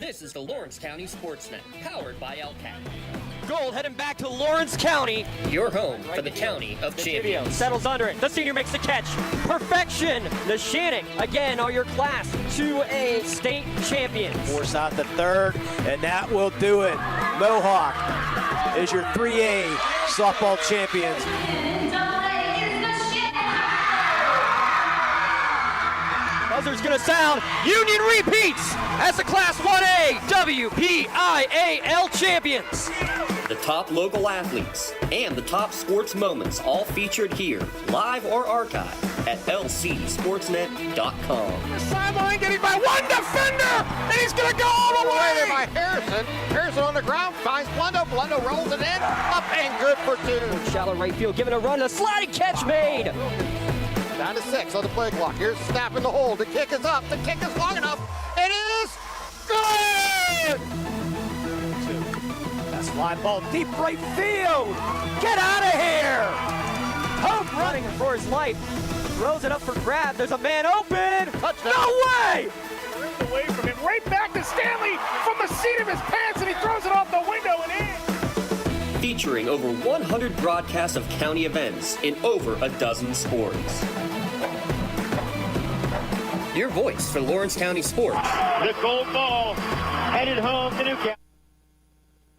This is the Lawrence County SportsNet, powered by LCAP. Gold heading back to Lawrence County. Your home for the county of champions. Settles under it. The senior makes the catch. Perfection. Neshannock, again, are your Class 2A state champions. Force out the third, and that will do it. Mohawk is your 3A softball champions. Buzzer's going to sound. Union repeats as the Class 1A WPIAL champions. The top local athletes and the top sports moments all featured here, live or archived at lcsportsnet.com. The sideline getting by one defender, and he's going to go all the way by Harrison. Harrison on the ground, finds Blundo. Blundo rolls it in, up and good for two. Shallow right field, giving a run, a sliding catch made. Down to 6 on the play clock. Here's Snap in the hole. The kick is up. The kick is long enough. It is good! That's fly ball deep right field. Get out of here! Hope running for his life. Throws it up for grab. There's a man open. Touchdown. No way! Ripped away from him. Right back to Stanley from the seat of his pants, and he throws it off the window and in. Featuring over 100 broadcasts of county events in over a dozen sports. Your voice for Lawrence County sports. The gold ball headed home to Newcastle.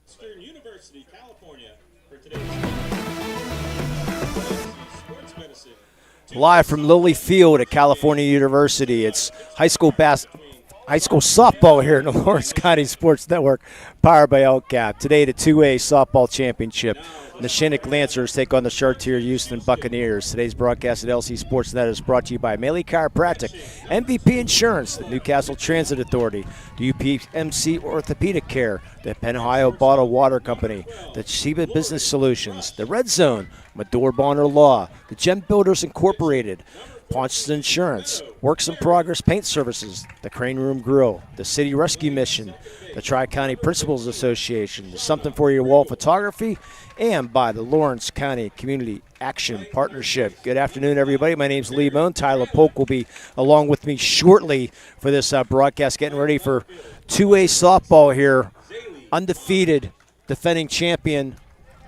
Western University, California, for today's Sports Medicine. Live from Lilly Field at California University. It's high school softball here in the Lawrence County Sports Network, powered by LCAP. Today, the 2A softball championship. The Neshannock Lancers take on the Chartiers-Houston Buccaneers. Today's broadcast at LC SportsNet is brought to you by Maley Chiropractic, MVP Insurance, the Newcastle Transit Authority, the UPMC Orthopedic Care, the Penn Ohio Bottled Water Company, the Sheba Business Solutions, the Red Zone, Medore Bonner Law, the Gem Builders Incorporated, Ponch's Insurance, Works in Progress Paint Services, the Crane Room Grill, the City Rescue Mission, the Tri-County Principals Association, the Something for Your Wall Photography, and by the Lawrence County Community Action Partnership. Good afternoon, everybody. My name's Lee Moan. Tyler Polk will be along with me shortly for this broadcast, getting ready for 2A softball here. Undefeated defending champion,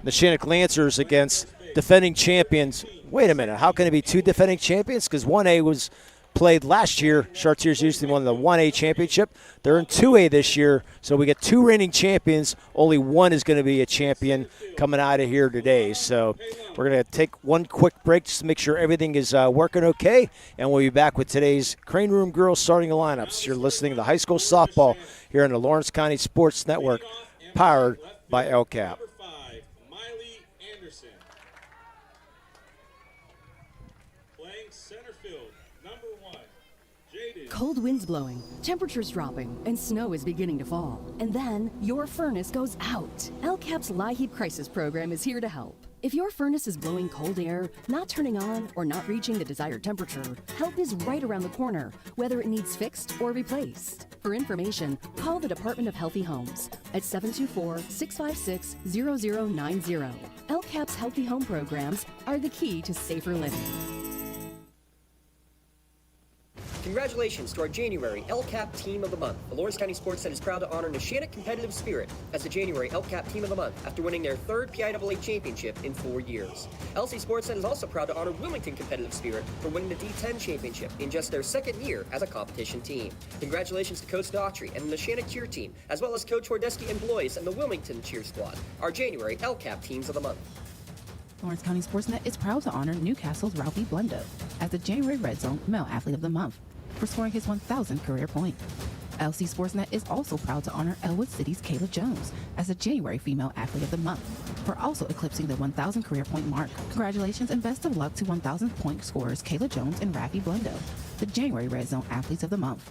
the Neshannock Lancers against defending champions. Wait a minute, how can it be two defending champions? Because 1A was played last year. Chartiers-Houston won the 1A championship. They're in 2A this year, so we get two reigning champions. Only one is going to be a champion coming out of here today. So we're going to take one quick break just to make sure everything is working okay, and we'll be back with today's Crane Room Girls starting lineups. You're listening to high school softball here on the Lawrence County Sports Network, powered by LCAP. Cold winds blowing, temperatures dropping, and snow is beginning to fall. And then your furnace goes out. LCAP's LIHEAP Crisis Program is here to help. If your furnace is blowing cold air, not turning on, or not reaching the desired temperature, help is right around the corner, whether it needs fixed or replaced. For information, call the Department of Healthy Homes at 724-656-0090. LCAP's Healthy Home programs are the key to safer living. Congratulations to our January LCAP Team of the Month. The Lawrence County SportsNet is proud to honor Neshannock Competitive Spirit as the January LCAP Team of the Month after winning their third PIAA championship in 4 years. LC SportsNet is also proud to honor Wilmington Competitive Spirit for winning the D10 championship in just their second year as a competition team. Congratulations to Coach Daughtry and the Neshannock cheer team, as well as Coach Hordeski employees and the Wilmington cheer squad, our January LCAP Teams of the Month. Lawrence County SportsNet is proud to honor Newcastle's Ralphie Blundo as the January Red Zone Male Athlete of the Month for scoring his 1,000th career point. LC SportsNet is also proud to honor Elwood City's Kayla Jones as the January Female Athlete of the Month for also eclipsing the 1,000 career point mark. Congratulations and best of luck to 1,000th point scorers Kayla Jones and Ralphie Blundo, the January Red Zone Athletes of the Month.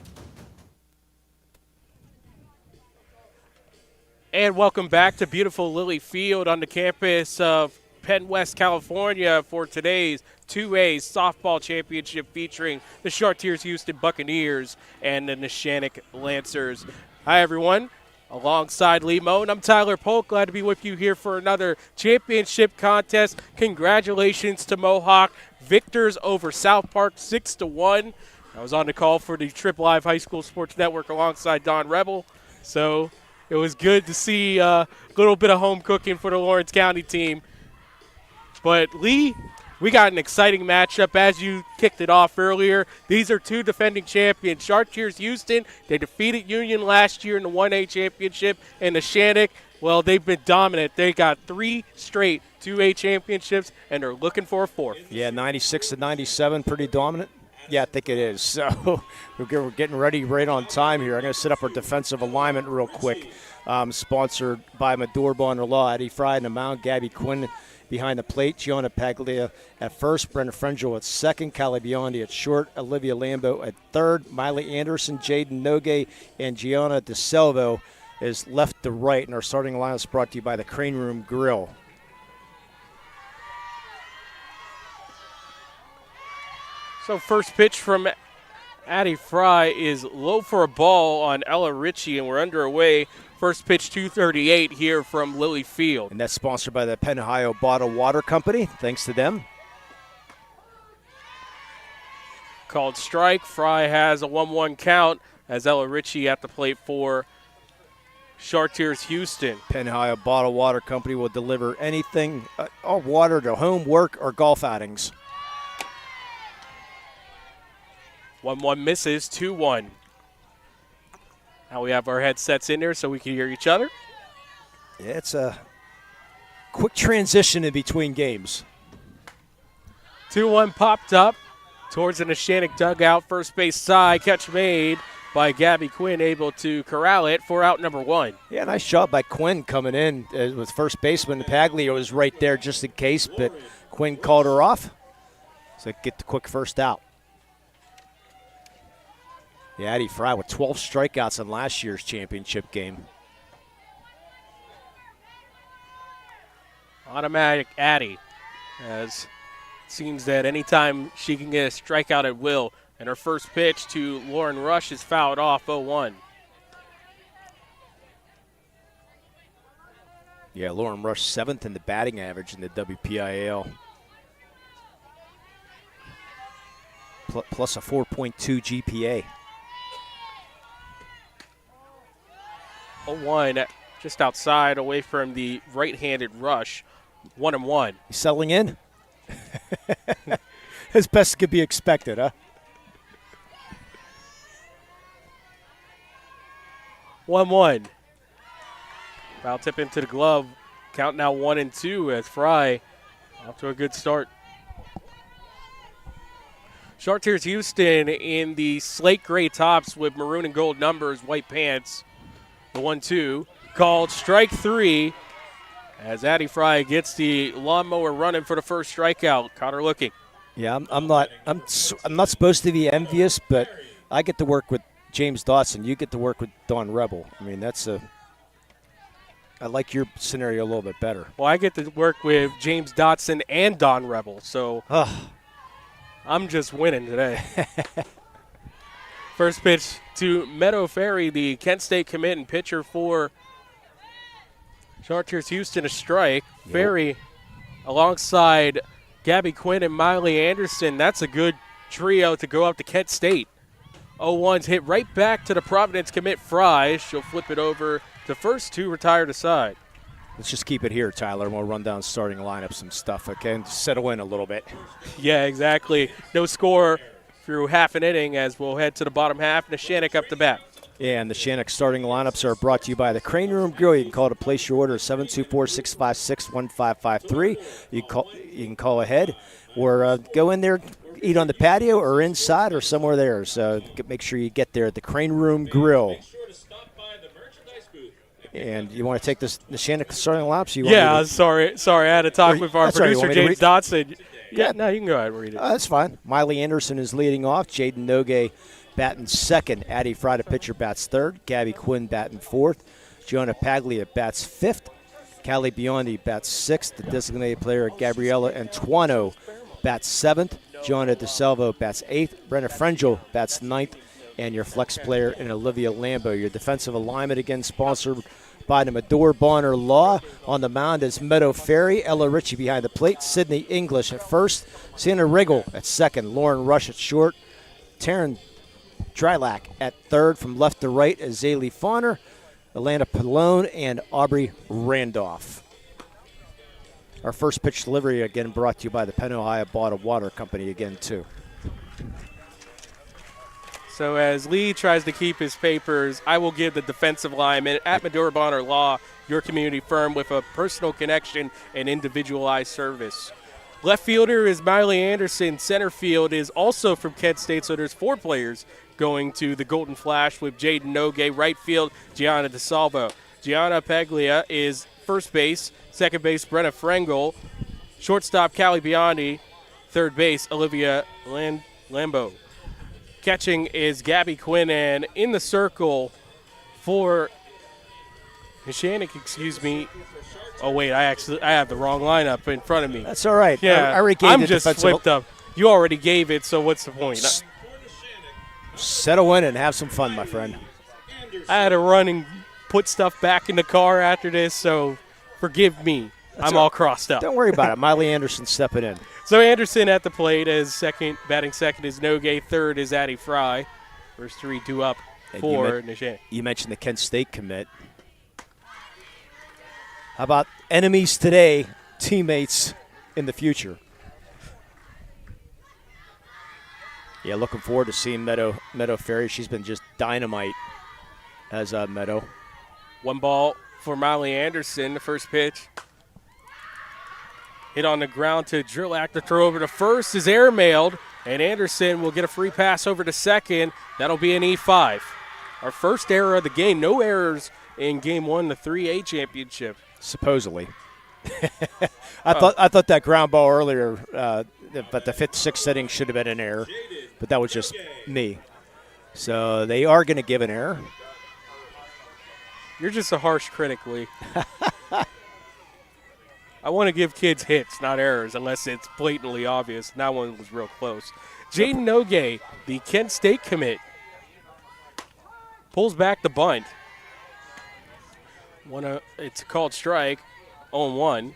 And welcome back to beautiful Lilly Field on the campus of Penn West, California for today's 2A softball championship featuring the Chartiers-Houston Buccaneers and the Neshannock Lancers. Hi, everyone. Alongside Lee Moan, I'm Tyler Polk. Glad to be with you here for another championship contest. Congratulations to Mohawk. Victors over South Park 6-1. I was on the call for the Trip Live High School Sports Network alongside Don Rebel. So it was good to see a little bit of home cooking for the Lawrence County team. But, Lee, we got an exciting matchup as you kicked it off earlier. These are two defending champions. Chartiers-Houston, they defeated Union last year in the 1A championship. And Neshannock, well, they've been dominant. They got 3 straight 2A championships, and they're looking for a 4th. Yeah, 96-97, pretty dominant. Yeah, I think it is. So we're getting ready right on time here. I'm going to set up our defensive alignment real quick. Sponsored by Medor Bonner Law, Eddie Fry in the mound, Gabby Quinn behind the plate, Gianna Paglia at first, Brenda Frangel at second, Callie Biondi at short, Olivia Lambo at third, Miley Anderson, Jaden Nogue, and Gianna DeSelvo is left to right. And our starting lineup is brought to you by the Crane Room Grill. So first pitch from Addie Fry is low for a ball on Ella Ritchie, and we're underway. First pitch 238 here from Lily Field. And that's sponsored by the Penn Ohio Bottled Water Company. Thanks to them. Called strike. Fry has a 1-1 count as Ella Ritchie at the plate for Chartiers-Houston. Penn Ohio Bottled Water Company will deliver anything, all water to home, work, or golf outings. 1-1 misses, 2-1. Now we have our headsets in there so we can hear each other. Yeah, it's a quick transition in between games. 2-1 popped up towards the Neshannock dugout. First base side, catch made by Gabby Quinn, able to corral it for out number 1. Yeah, nice job by Quinn coming in with first baseman. Paglia was right there just in case, but Quinn called her off. So get the quick first out. Yeah, Addie Fry with 12 strikeouts in last year's championship game. Automatic Addie, as it seems that anytime she can get a strikeout at will. And her first pitch to Lauren Rush is fouled off, 0-1. Yeah, Lauren Rush 7th in the batting average in the WPIAL. Plus a 4.2 GPA. 0-1, just outside, away from the right-handed Rush. 1-1. He's settling in? As best could be expected, huh? 1-1. Foul tip into the glove. Count now 1-2 as Fry off to a good start. Chartiers-Houston in the slate gray tops with maroon and gold numbers, white pants. The 1-2 called strike 3 as Addie Fry gets the lawnmower running for the first strikeout. Caught her looking. Yeah, I'm not supposed to be envious, but I get to work with James Dotson. You get to work with Dawn Rebel. I mean, I like your scenario a little bit better. Well, I get to work with James Dotson and Dawn Rebel, so I'm just winning today. First pitch to Meadow Ferry, the Kent State commit and pitcher for Chartiers-Houston, a strike. Yep. Ferry alongside Gabby Quinn and Miley Anderson. That's a good trio to go up to Kent State. 0-1's hit right back to the Providence commit Fry. She'll flip it over to first to retire to side. Let's just keep it here, Tyler, and we'll run down starting lineup some stuff, okay? And settle in a little bit. Yeah, exactly. No score through half an inning as we'll head to the bottom half. Neshannock up to bat. Yeah, and the Neshannock starting lineups are brought to you by the Crane Room Grill. You can call to place your order at 724-656-1553. You can call ahead or go in there, eat on the patio or inside or somewhere there. So make sure you get there at the Crane Room Grill. And you want to take this Neshannock starting lineups? Yeah, sorry, I had to talk with our producer, James Dotson. Yeah, no, you can go ahead and read it. That's fine. Miley Anderson is leading off. Jaden Nogue batting second. Addie Fry, the pitcher, bats third. Gabby Quinn batting fourth. Gianna Paglia bats fifth. Callie Biondi bats sixth. The designated player, Gabriella Antuano, bats seventh. Gianna DeSelvo bats eighth. Brenda Frangel bats ninth. And your flex player in Olivia Lambo. Your defensive alignment, again, sponsored by the Medor Bonner Law. On the mound is Meadow Ferry. Ella Ritchie behind the plate. Sydney English at first. Santa Riggle at second. Lauren Rush at short. Taryn Drylack at third. From left to right is Zaylee Fauner. Alana Pallone, and Aubrey Randolph. Our first pitch delivery again brought to you by the Penn Ohio Bottled Water Company again too. So as Lee tries to keep his papers, I will give the defensive lineman at Medora Bonner Law, your community firm with a personal connection and individualized service. Left fielder is Miley Anderson. Center field is also from Kent State, so there's 4 players going to the Golden Flash with Jaden Nogue. Right field, Gianna DeSalvo. Gianna Paglia is first base. Second base, Brenna Frengel. Shortstop, Callie Biondi. Third base, Olivia Lambeau. Catching is Gabby Quinn, and in the circle for Neshannock, Oh, wait, I have the wrong lineup in front of me. That's all right. Yeah, I already gave I'm the just defensive. flipped up. You already gave it, so what's the point? Settle in and have some fun, my friend. I had to run and put stuff back in the car after this, so forgive me. I'm all crossed up. Don't worry about it. Miley Anderson stepping in. So Anderson at the plate as second. Batting second is Nogue. Third is Addie Fry. First 3-2 up for Neshannock. You mentioned the Kent State commit. How about enemies today, teammates in the future? Yeah, looking forward to seeing Meadow Ferry. She's been just dynamite as Meadow. 1 ball for Miley Anderson. The first pitch. Hit on the ground to Drillak. The throw over to first is airmailed, and Anderson will get a free pass over to second. That'll be an E5. Our first error of the game. No errors in Game 1, the 3A championship. Supposedly. I thought that ground ball earlier, but the 5th, 6th inning should have been an error, but that was just me. So they are going to give an error. You're just a harsh critic, Lee. I want to give kids hits, not errors, unless it's blatantly obvious. And that one was real close. Jaden Nogue, the Kent State commit, pulls back the bunt. It's a called strike, 0-1.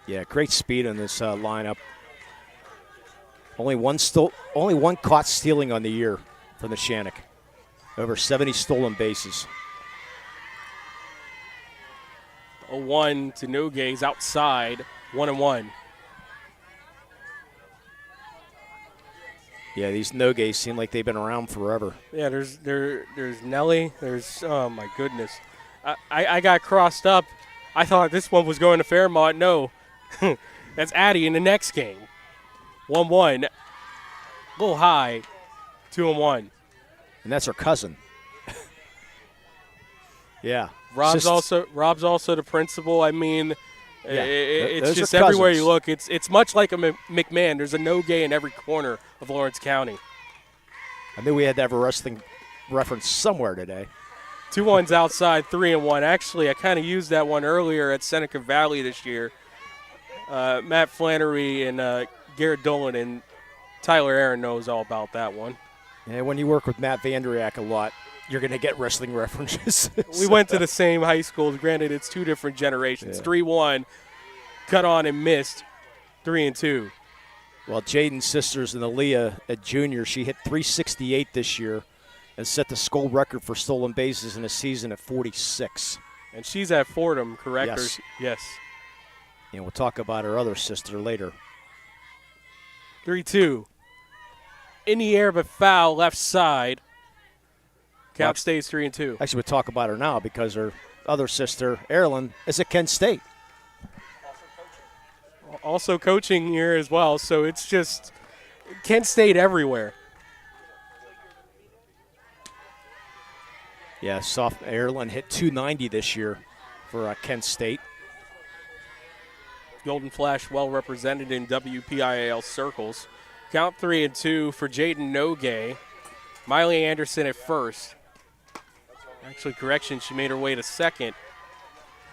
Yeah, great speed on this lineup. Only one caught stealing on the year for Neshannock. Over 70 stolen bases. 0-1 to Nogue's outside, 1-1. Yeah, these Nogues seem like they've been around forever. Yeah, there's Nelly. Oh my goodness, I got crossed up. I thought this one was going to Fairmont. No, that's Addie in the next game. 1-1, a little high, 2-1. And that's her cousin. Yeah. Rob's also the principal. I mean, yeah, it's just everywhere you look. It's much like a McMahon. There's a Nogue in every corner of Lawrence County. I knew we had to have a wrestling reference somewhere today. 2-1's outside, 3-1. Actually, I kind of used that one earlier at Seneca Valley this year. Matt Flannery and Garrett Dolan and Tyler Aaron knows all about that one. Yeah, when you work with Matt Vanderiak a lot, you're going to get wrestling references. We went to the same high school. Granted, it's 2 different generations. 3-1, cut on and missed, 3-2. Well, Jaden's sisters and Aaliyah at junior, she hit 368 this year and set the school record for stolen bases in a season at 46. And she's at Fordham, correct? Yes. Yes. And we'll talk about her other sister later. 3-2. In the air, but foul, left side. Count stays 3-2. Actually, we'll talk about her now because her other sister, Erilyn, is at Kent State. Also coaching here as well, so it's just Kent State everywhere. Yeah, Erilyn hit 290 this year for Kent State. Golden Flash well represented in WPIAL circles. Count 3-2 for Jaden Nogue. Miley Anderson at first. Actually, correction, she made her way to second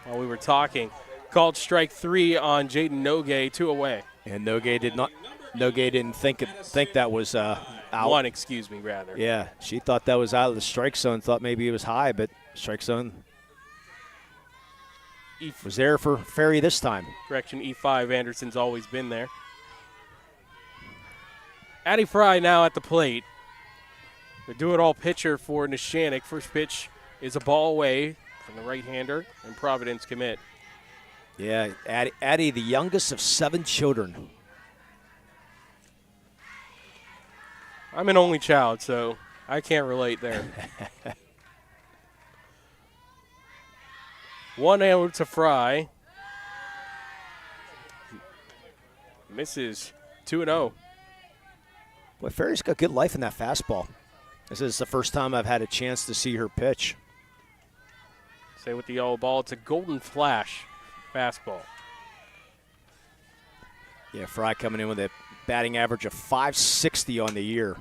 while we were talking. Called strike 3 on Jaden Nogue, 2 away. And Nogue didn't think that was out. 1, excuse me, rather. Yeah, she thought that was out of the strike zone, thought maybe it was high, but strike zone was there for Ferry this time. Correction, E5, Anderson's always been there. Addie Fry now at the plate. The do-it-all pitcher for Neshannock. First pitch is a ball away from the right-hander, and Providence commit. Yeah, Addie, the youngest of 7 children. I'm an only child, so I can't relate there. 1-0 to Fry. Misses 2-0. Boy, Ferry's got good life in that fastball. This is the first time I've had a chance to see her pitch. Say with the yellow ball, it's a golden flash fastball. Yeah, Fry coming in with a batting average of .560 on the year.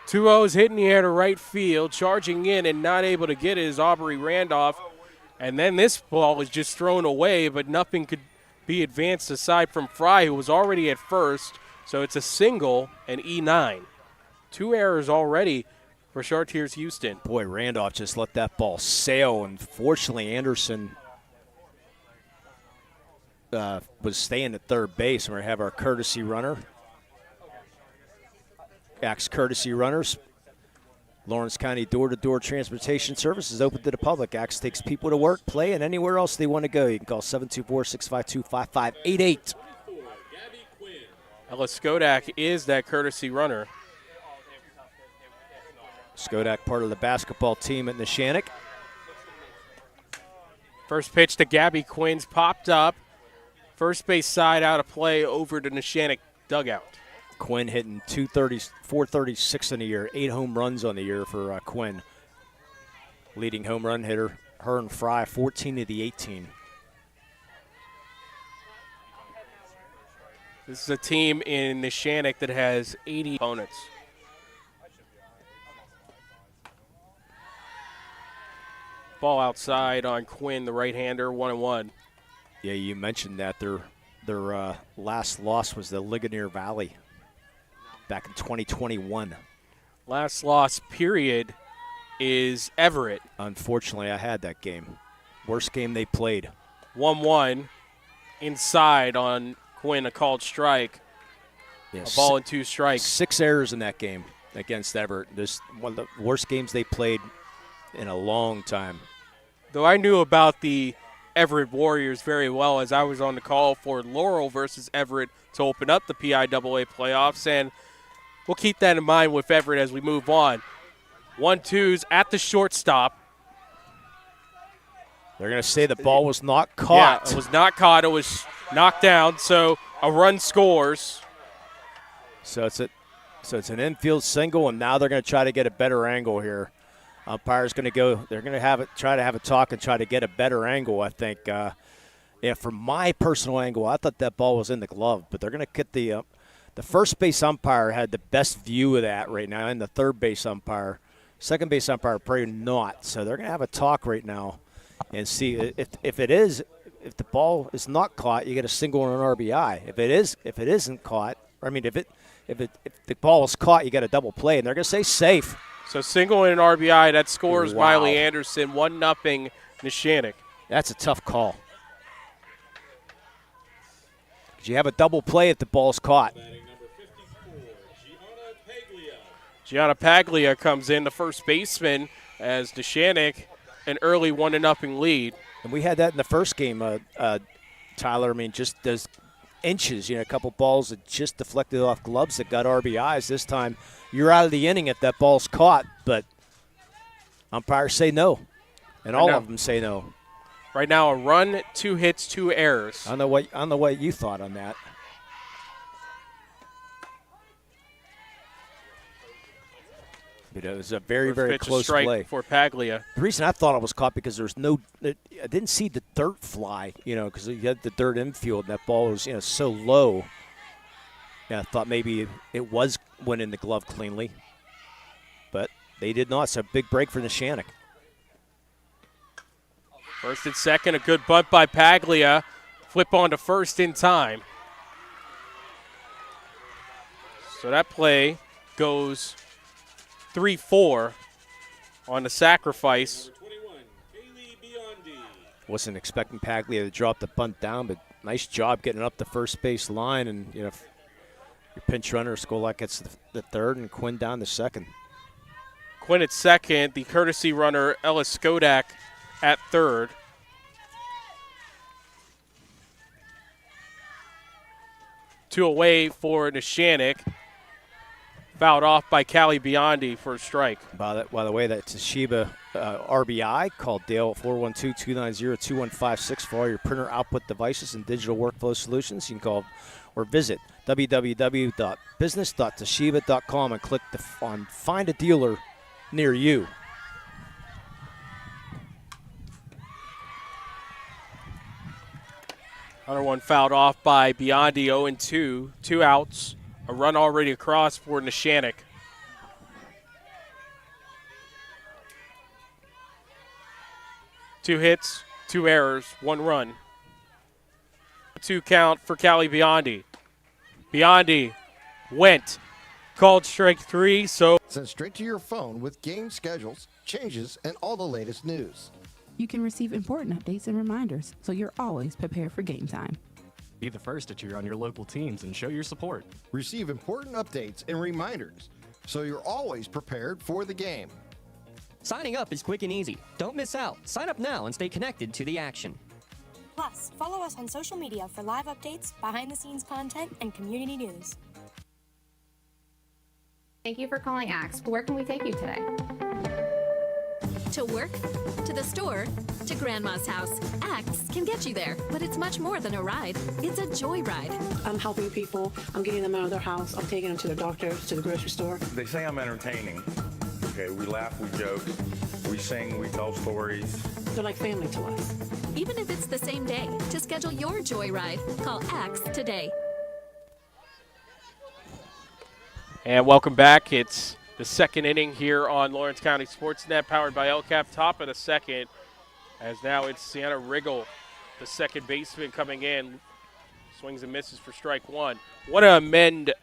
2-0's hitting the air to right field, charging in and not able to get it is Aubrey Randolph. And then this ball is just thrown away, but nothing could be advanced aside from Fry, who was already at first. So it's a single and E9. 2 errors already for Chartiers-Houston. Boy, Randolph just let that ball sail. Unfortunately, Anderson was staying at third base, and we're going to have our courtesy runner. Axe courtesy runners. Lawrence County door-to-door transportation service is open to the public. Axe takes people to work, play, and anywhere else they want to go. You can call 724-652-5588. Ella Skodak is that courtesy runner. Skodak, part of the basketball team at Neshannock. First pitch to Gabby Quinn's popped up. First base side out of play over to Neshannock dugout. Quinn hitting 436 in the year, 8 home runs on the year for Quinn. Leading home run hitter, her and Fry, 14 of the 18. This is a team in Neshannock that has 80 opponents. Ball outside on Quinn, the right-hander, 1-1. Yeah, you mentioned that their last loss was the Ligonier Valley back in 2021. Last loss period is Everett. Unfortunately, I had that game. Worst game they played. 1-1 inside on Quinn, a called strike. Yeah, a ball and 2 strikes. 6 errors in that game against Everett. This one of the worst games they played in a long time. Though I knew about the Everett Warriors very well, as I was on the call for Laurel versus Everett to open up the PIAA playoffs, and we'll keep that in mind with Everett as we move on. 1-2's at the shortstop. They're going to say the ball was not caught. Yeah, it was not caught. It was knocked down, so a run scores. So it's an infield single, and now they're going to try to get a better angle here. Umpire's going to go. They're going to try to have a talk and try to get a better angle, I think. From my personal angle, I thought that ball was in the glove, but they're going to get the first base umpire had the best view of that right now, and the third base umpire. Second base umpire probably not. So they're going to have a talk right now and see if the ball is not caught, you get a single and an RBI. If it isn't caught, if the ball is caught, you got a double play, and they're going to say safe. So single and an RBI, that scores Wow. Miley Anderson, 1-0 Neshannock. That's a tough call. You have a double play if the ball's caught. Gianna Paglia comes in, the first baseman, as Neshannock an early 1-0 lead. And we had that in the first game, Tyler. Just those inches, a couple balls that just deflected off gloves that got RBIs. This time, you're out of the inning if that ball's caught, but umpires say no, and all of them say no. Right now, a run, 2 hits, 2 errors. I don't know what you thought on that. But it was a very, very close play for Paglia. The reason I thought it was caught because there's I didn't see the dirt fly, because you had the dirt infield and that ball was, so low. Yeah, I thought maybe it went in the glove cleanly, but they did not. So big break for Neshannock. First and second, a good bunt by Paglia. Flip on to first in time. So that play goes 3-4 on the sacrifice. Wasn't expecting Paglia to drop the bunt down, but nice job getting up the first base line. And, your pinch runner, Skolak gets the third and Quinn down the second. Quinn at second. The courtesy runner, Ellis Skodak, at third. Two away for Neshannock. Fouled off by Callie Biondi for a strike. By the way, that Toshiba RBI, called Dale at 412-290-2156 for all your printer output devices and digital workflow solutions. You can call or visit www.business.toshiba.com and click on Find a Dealer near you. Another one fouled off by Biondi, 0-2. 2 outs. A run already across for Neshannock. Two hits, 2 errors, 1 run. 2 count for Callie Biondi. Biondi went. Called strike 3, so. Send straight to your phone with game schedules, changes, and all the latest news. You can receive important updates and reminders, so you're always prepared for game time. Be the first to cheer on your local teams and show your support. Receive important updates and reminders, so you're always prepared for the game. Signing up is quick and easy. Don't miss out. Sign up now and stay connected to the action. Plus, follow us on social media for live updates, behind-the-scenes content, and community news. Thank you for calling Axe. Where can we take you today? To work, to the store, to Grandma's house. Axe can get you there, but it's much more than a ride. It's a joyride. I'm helping people. I'm getting them out of their house. I'm taking them to the doctor, to the grocery store. They say I'm entertaining. Okay, we laugh, we joke, we sing, we tell stories. They're like family to us. Even if it's the same day, to schedule your joyride, call Axe today. And welcome back. It's the second inning here on Lawrence County SportsNet, powered by LCAP. Top of the second, as now it's Sienna Riggle, the second baseman, coming in. Swings and misses for strike 1. Want to amend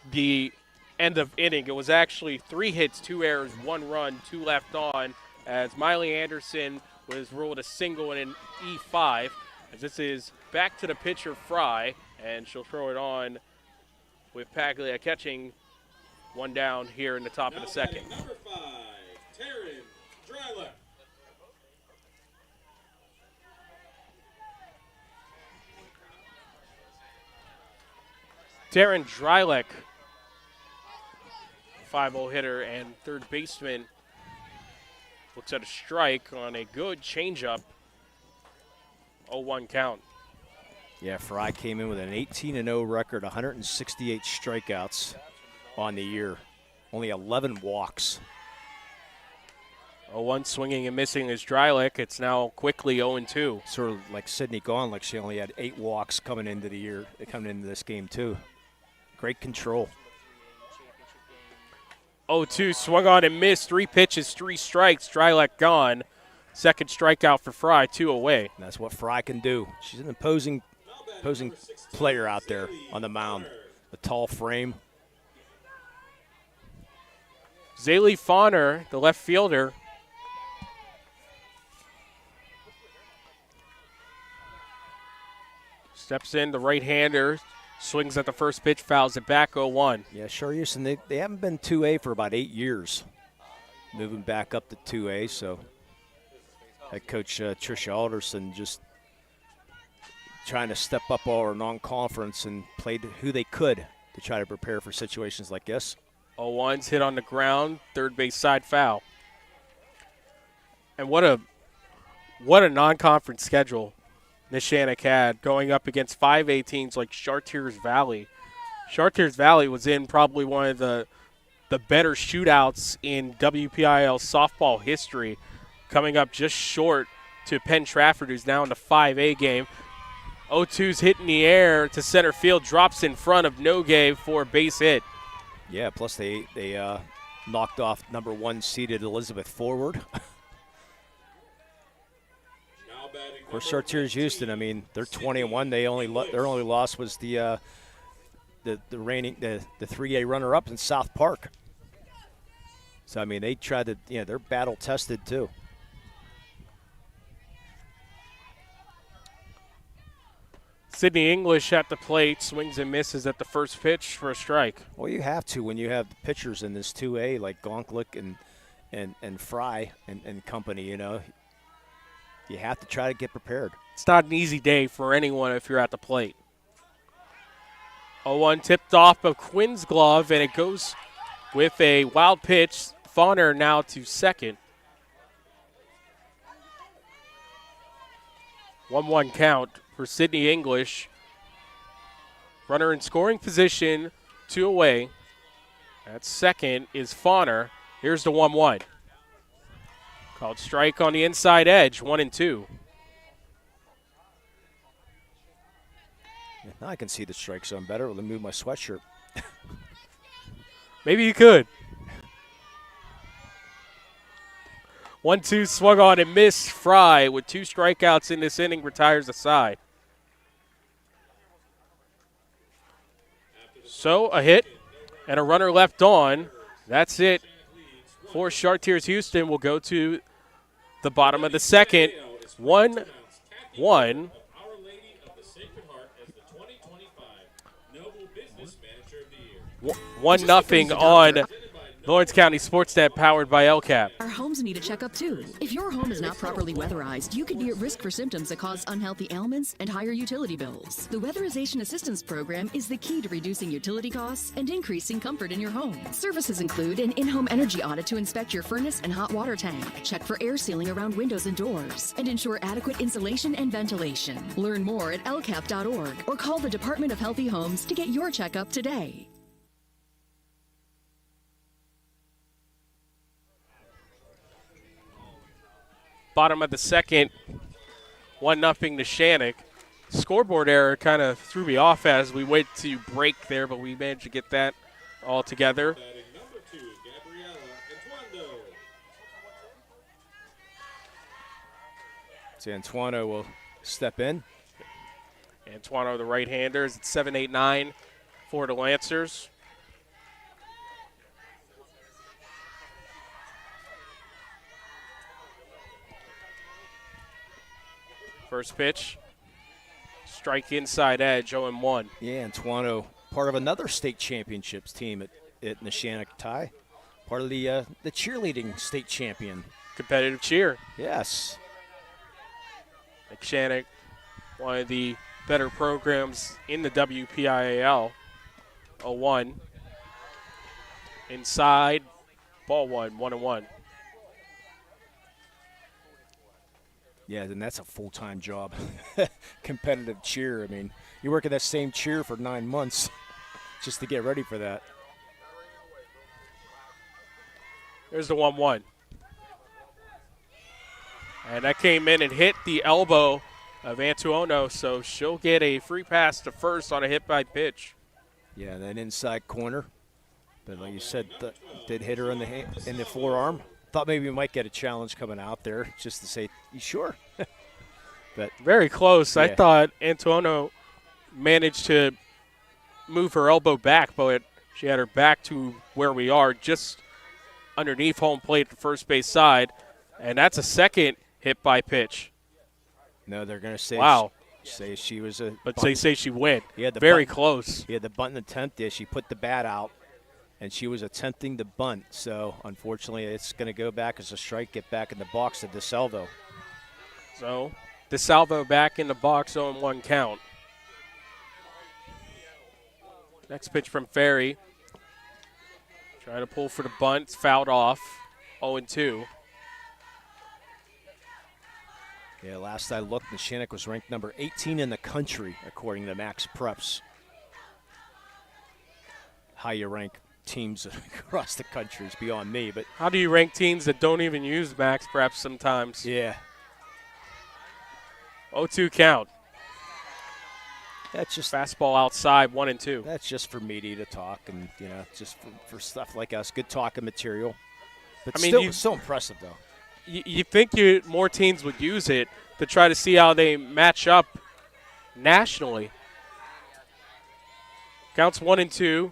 the end of inning. It was actually 3 hits, 2 errors, 1 run, 2 left on, as Miley Anderson was ruled a single in an E5. As this is back to the pitcher, Fry, and she'll throw it on with Paglia catching. 1 down here in the top of the second. Number 5, Taryn Dryler. Darren Dryleck, 5-0 hitter and third baseman, looks at a strike on a good changeup. 0-1 count. Yeah, Fry came in with an 18-0 record, 168 strikeouts on the year, only 11 walks. 0-1 swinging and missing is Dryleck. It's now quickly 0-2. Sort of like Sydney Gawn, like she only had 8 walks coming into the year, coming into this game too. Great control. 0-2 swung on and missed. 3 pitches, 3 strikes. Dryleck gone. Second strikeout for Fry, 2 away. And that's what Fry can do. She's an imposing player out there on the mound. A tall frame. Zaylee Fauner, the left fielder. Steps in, the right-hander, swings at the first pitch, fouls it back, 0-1. Yeah, Chartiers-Houston, they haven't been 2A for about 8 years. Moving back up to 2A, so head coach Tricia Alderson just trying to step up our non-conference and played who they could to try to prepare for situations like this. 0-1's hit on the ground, third base side foul. And what a non-conference schedule Neshannock had, going up against 5A teams like Chartiers Valley. Chartiers Valley was in probably one of the better shootouts in WPIAL softball history, coming up just short to Penn Trafford, who's now in the 5A game. 0-2's hit in the air to center field, drops in front of Nogue for a base hit. Yeah, plus they knocked off number 1 seeded Elizabeth Forward. Of course, Chartiers-Houston, I mean, they're 20-1. Their only loss was the 3A runner-up in South Park. So I mean, they tried to, they're battle tested too. Sydney English at the plate, swings and misses at the first pitch for a strike. Well, you have to when you have the pitchers in this 2A like Gonklick and Fry and company, you know, you have to try to get prepared. It's not an easy day for anyone if you're at the plate. 0-1 tipped off of Quinn's glove, and it goes with a wild pitch. Fauner now to second. 1-1 count for Sydney English. Runner in scoring position, 2 away. At second is Fauner. Here's the 1-1. Called strike on the inside edge, 1-2. Now I can see the strike zone better. Let me move my sweatshirt. Maybe you could. 1-2 swung on and missed. Fry with 2 strikeouts in this inning retires the side. So a hit and a runner left on. That's it for Chartiers-Houston. We'll go to the bottom of the second. 1-1. 1-0 on Lawrence County SportsNet, powered by LCAP. Our homes need a checkup too. If your home is not properly weatherized, you could be at risk for symptoms that cause unhealthy ailments and higher utility bills. The Weatherization Assistance Program is the key to reducing utility costs and increasing comfort in your home. Services include an in-home energy audit to inspect your furnace and hot water tank, check for air sealing around windows and doors, and ensure adequate insulation and ventilation. Learn more at lcap.org or call the Department of Healthy Homes to get your checkup today. Bottom of the second, 1-0 Neshannock. Scoreboard error kind of threw me off as we went to break there, but we managed to get that all together. So Antuano will step in. Antuano, the right-hander, is at 7-8-9 for the Lancers. First pitch, strike inside edge, 0-1. Yeah, Antuano, part of another state championships team at Neshannock Tie, part of the cheerleading state champion. Competitive cheer. Yes. Neshannock, one of the better programs in the WPIAL. 0-1. Inside, ball 1-1. Yeah, then that's a full-time job. Competitive cheer. I mean, you work at that same cheer for 9 months just to get ready for that. There's the 1-1. And that came in and hit the elbow of Antuono, so she'll get a free pass to first on a hit by pitch. Yeah, that inside corner. But like you said, did hit her in the forearm. Thought maybe we might get a challenge coming out there just to say, you sure? But very close. Yeah. I thought Antuono managed to move her elbow back, but she had her back to where we are, just underneath home plate at the first base side. And that's a second hit by pitch. No, they're going to say, wow. Say she was a. But they say she went. Yeah, very close. Yeah, the bunt attempt is she put the bat out, and she was attempting to bunt. So, unfortunately, it's going to go back as a strike, get back in the box to DeSalvo. So, DeSalvo back in the box, 0-1 count. Next pitch from Ferry. Trying to pull for the bunt. It's fouled off. 0-2. Yeah, last I looked, Neshannock was ranked number 18 in the country, according to Max Preps. How you rank teams across the country is beyond me. But how do you rank teams that don't even use Max Preps sometimes? Yeah. 0-2 count. That's just fastball outside, 1-2. That's just for media to talk, and just for stuff like us, good talking material. But I mean, still impressive though. You think more teams would use it to try to see how they match up nationally. Counts 1-2.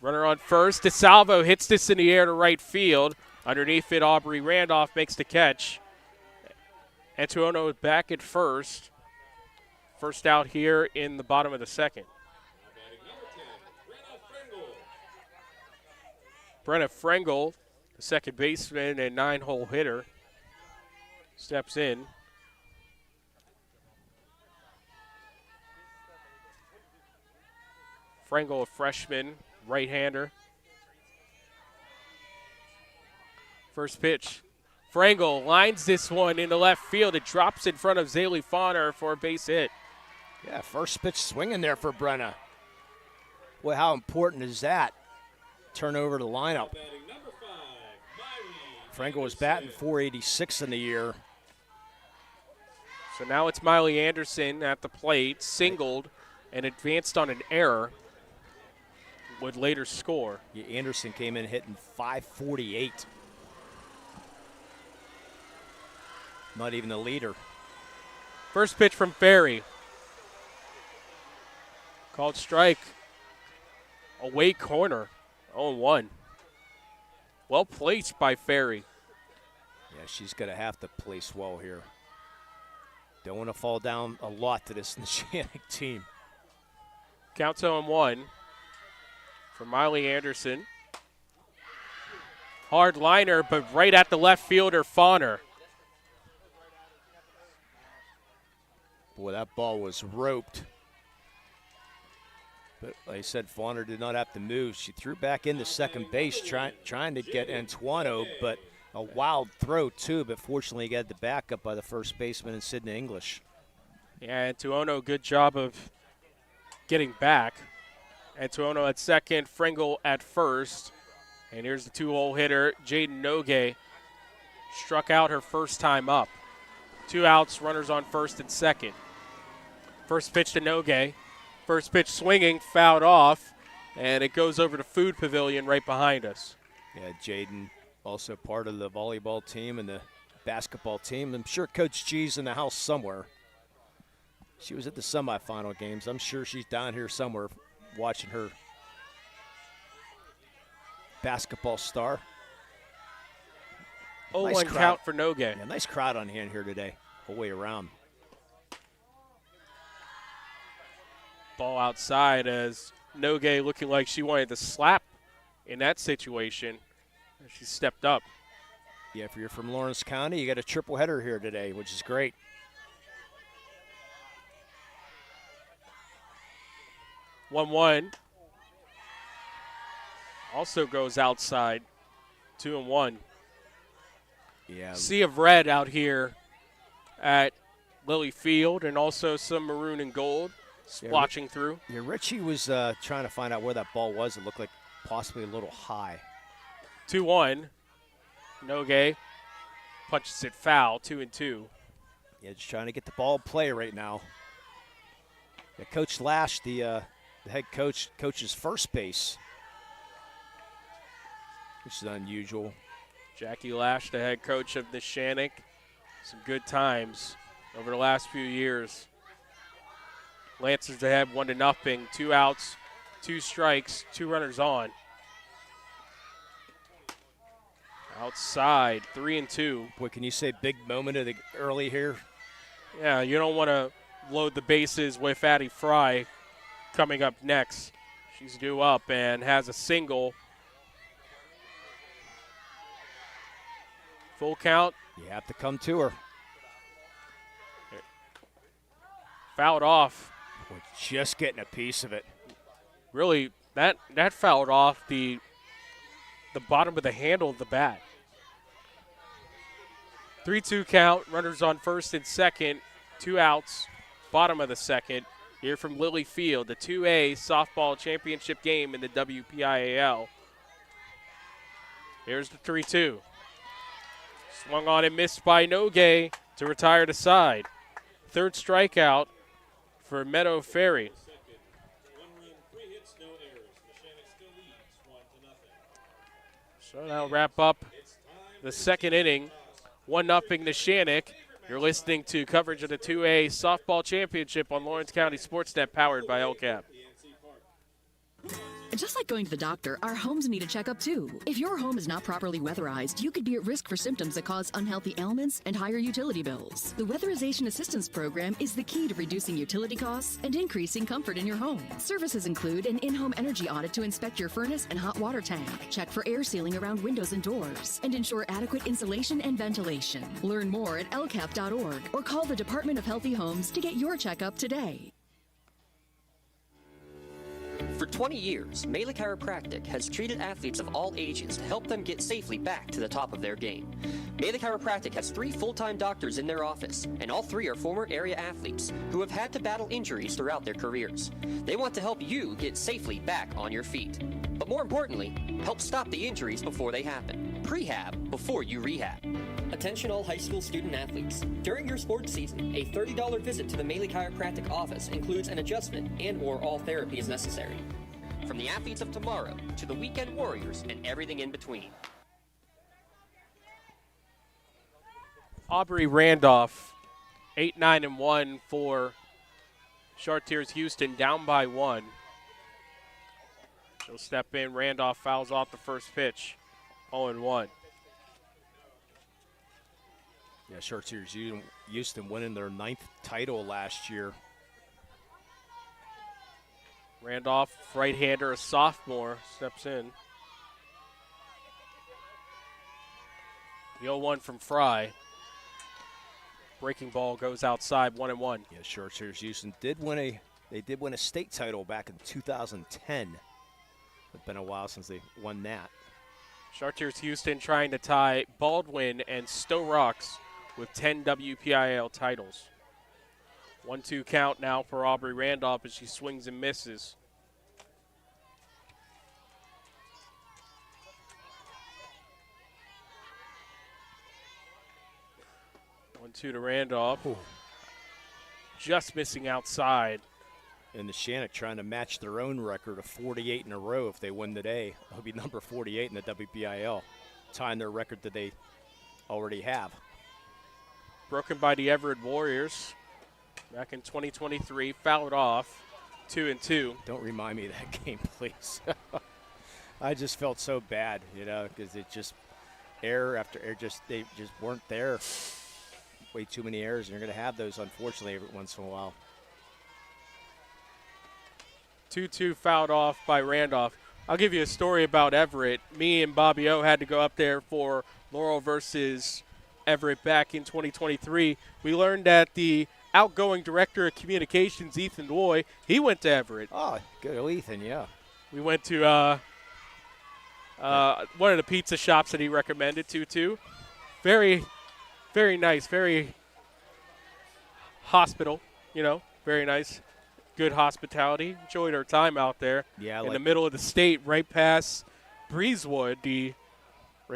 Runner on first. DeSalvo hits this in the air to right field. Underneath it, Aubrey Randolph makes the catch. Antuono is back at first. First out here in the bottom of the second. Brenna Frengel The second baseman and 9-hole hitter steps in. Frengel, a freshman, right-hander. First pitch. Frengel lines this one into left field. It drops in front of Zaylee Fauner for a base hit. Yeah, first pitch swinging there for Brenna. Well, how important is that? Turn over the lineup. Frengel was batting .486 in the year. So now it's Miley Anderson at the plate, singled and advanced on an error. Would later score. Yeah, Anderson came in hitting .548. Not even the leader. First pitch from Ferry. Called strike. Away corner. 0-1. Well placed by Ferry. Yeah, she's going to have to place well here. Don't want to fall down a lot to this Neshannock team. Counts 0-1 for Miley Anderson. Hard liner, but right at the left fielder, Fauner. Boy, that ball was roped. But like I said, Fauner did not have to move. She threw back into second base trying to get Antuono, but a wild throw too, but fortunately got the backup by the first baseman in Sydney English. Yeah, Antuono, good job of getting back. Antuono at second, Frengel at first. And here's the 2-hole hitter, Jaden Nogue. Struck out her first time up. 2 outs, runners on first and second. First pitch to Nogue. First pitch swinging, fouled off, and it goes over to Food Pavilion right behind us. Yeah, Jaden also part of the volleyball team and the basketball team. I'm sure Coach G's in the house somewhere. She was at the semifinal games. I'm sure she's down here somewhere watching her basketball star. 0-1 nice count for Nogue. Yeah, nice crowd on hand here today, whole way around. Ball outside as Nogue looking like she wanted to slap in that situation. She stepped up. Yeah, if you're from Lawrence County, you got a triple header here today, which is great. One also goes outside. 2-1. Yeah. Sea of red out here at Lily Field, and also some maroon and gold splotching through. Yeah, Richie was trying to find out where that ball was. It looked like possibly a little high. 2-1. Nogue punches it foul. 2-2. Yeah, just trying to get the ball in play right now. Yeah, Coach Lash, the head coach, coaches first base, which is unusual. Jackie Lash, the head coach of Neshannock. Some good times over the last few years. Lancers ahead 1-0. 2 outs, 2 strikes, 2 runners on. Outside, 3-2. Boy, can you say big moment of the early here? Yeah, you don't want to load the bases with Addie Fry coming up next. She's due up and has a single. Full count. You have to come to her. Fouled off. Boy, just getting a piece of it. Really, that fouled off the bottom of the handle of the bat. 3-2 count. Runners on first and second. 2 outs. Bottom of the second. Here from Lily Field, the 2A softball championship game in the WPIAL. Here's the 3-2. Swung on and missed by Nogue to retire to side. Third strikeout for Meadow Ferry. So that'll wrap up the second inning. 1-0 Neshannock. You're listening to coverage of the 2A softball championship on Lawrence County SportsNet, powered by LCAP. Just like going to the doctor, our homes need a checkup too. If your home is not properly weatherized, you could be at risk for symptoms that cause unhealthy ailments and higher utility bills. The Weatherization Assistance Program is the key to reducing utility costs and increasing comfort in your home. Services include an in-home energy audit to inspect your furnace and hot water tank, check for air sealing around windows and doors, and ensure adequate insulation and ventilation. Learn more at lcap.org or call the Department of Healthy Homes to get your checkup today. For 20 years, Mele Chiropractic has treated athletes of all ages to help them get safely back to the top of their game. Mele Chiropractic has 3 full-time doctors in their office, and all 3 are former area athletes who have had to battle injuries throughout their careers. They want to help you get safely back on your feet. But more importantly, help stop the injuries before they happen. Prehab before you rehab. Attention all high school student athletes. During your sports season, a $30 visit to the Mele Chiropractic office includes an adjustment and/or all therapy is necessary. From the athletes of tomorrow to the weekend warriors and everything in between. Aubrey Randolph, 8-9-1 for Chartiers-Houston, down by 1. She'll step in. Randolph fouls off the first pitch, 0-1. Yeah, Chartiers-Houston winning their 9th title last year. Randolph, right-hander, a sophomore, steps in. The 0-1 from Fry. Breaking ball goes outside, 1-1. Yeah, Chartiers-Houston did win a state title back in 2010. It's been a while since they won that. Chartiers-Houston trying to tie Baldwin and Stowe Rocks with 10 WPIAL titles. 1-2 count now for Aubrey Randolph as she swings and misses. Two to Randolph. Ooh. Just missing outside. And Neshannock trying to match their own record of 48 in a row if they win today. It'll be number 48 in the WPIAL, tying their record that they already have. Broken by the Everett Warriors back in 2023, fouled off, 2-2. Don't remind me of that game, please. I just felt so bad, because it just error after error, they just weren't there. Way too many errors, and you're going to have those, unfortunately, every once in a while. 2-2 fouled off by Randolph. I'll give you a story about Everett. Me and Bobby O had to go up there for Laurel versus Everett back in 2023. We learned that the outgoing director of communications, Ethan Loy, he went to Everett. Oh, good old Ethan, yeah. We went to one of the pizza shops that he recommended to. Very nice, very hospital, very nice. Good hospitality. Enjoyed our time out there. Yeah, in the middle of the state, right past Breezewood, the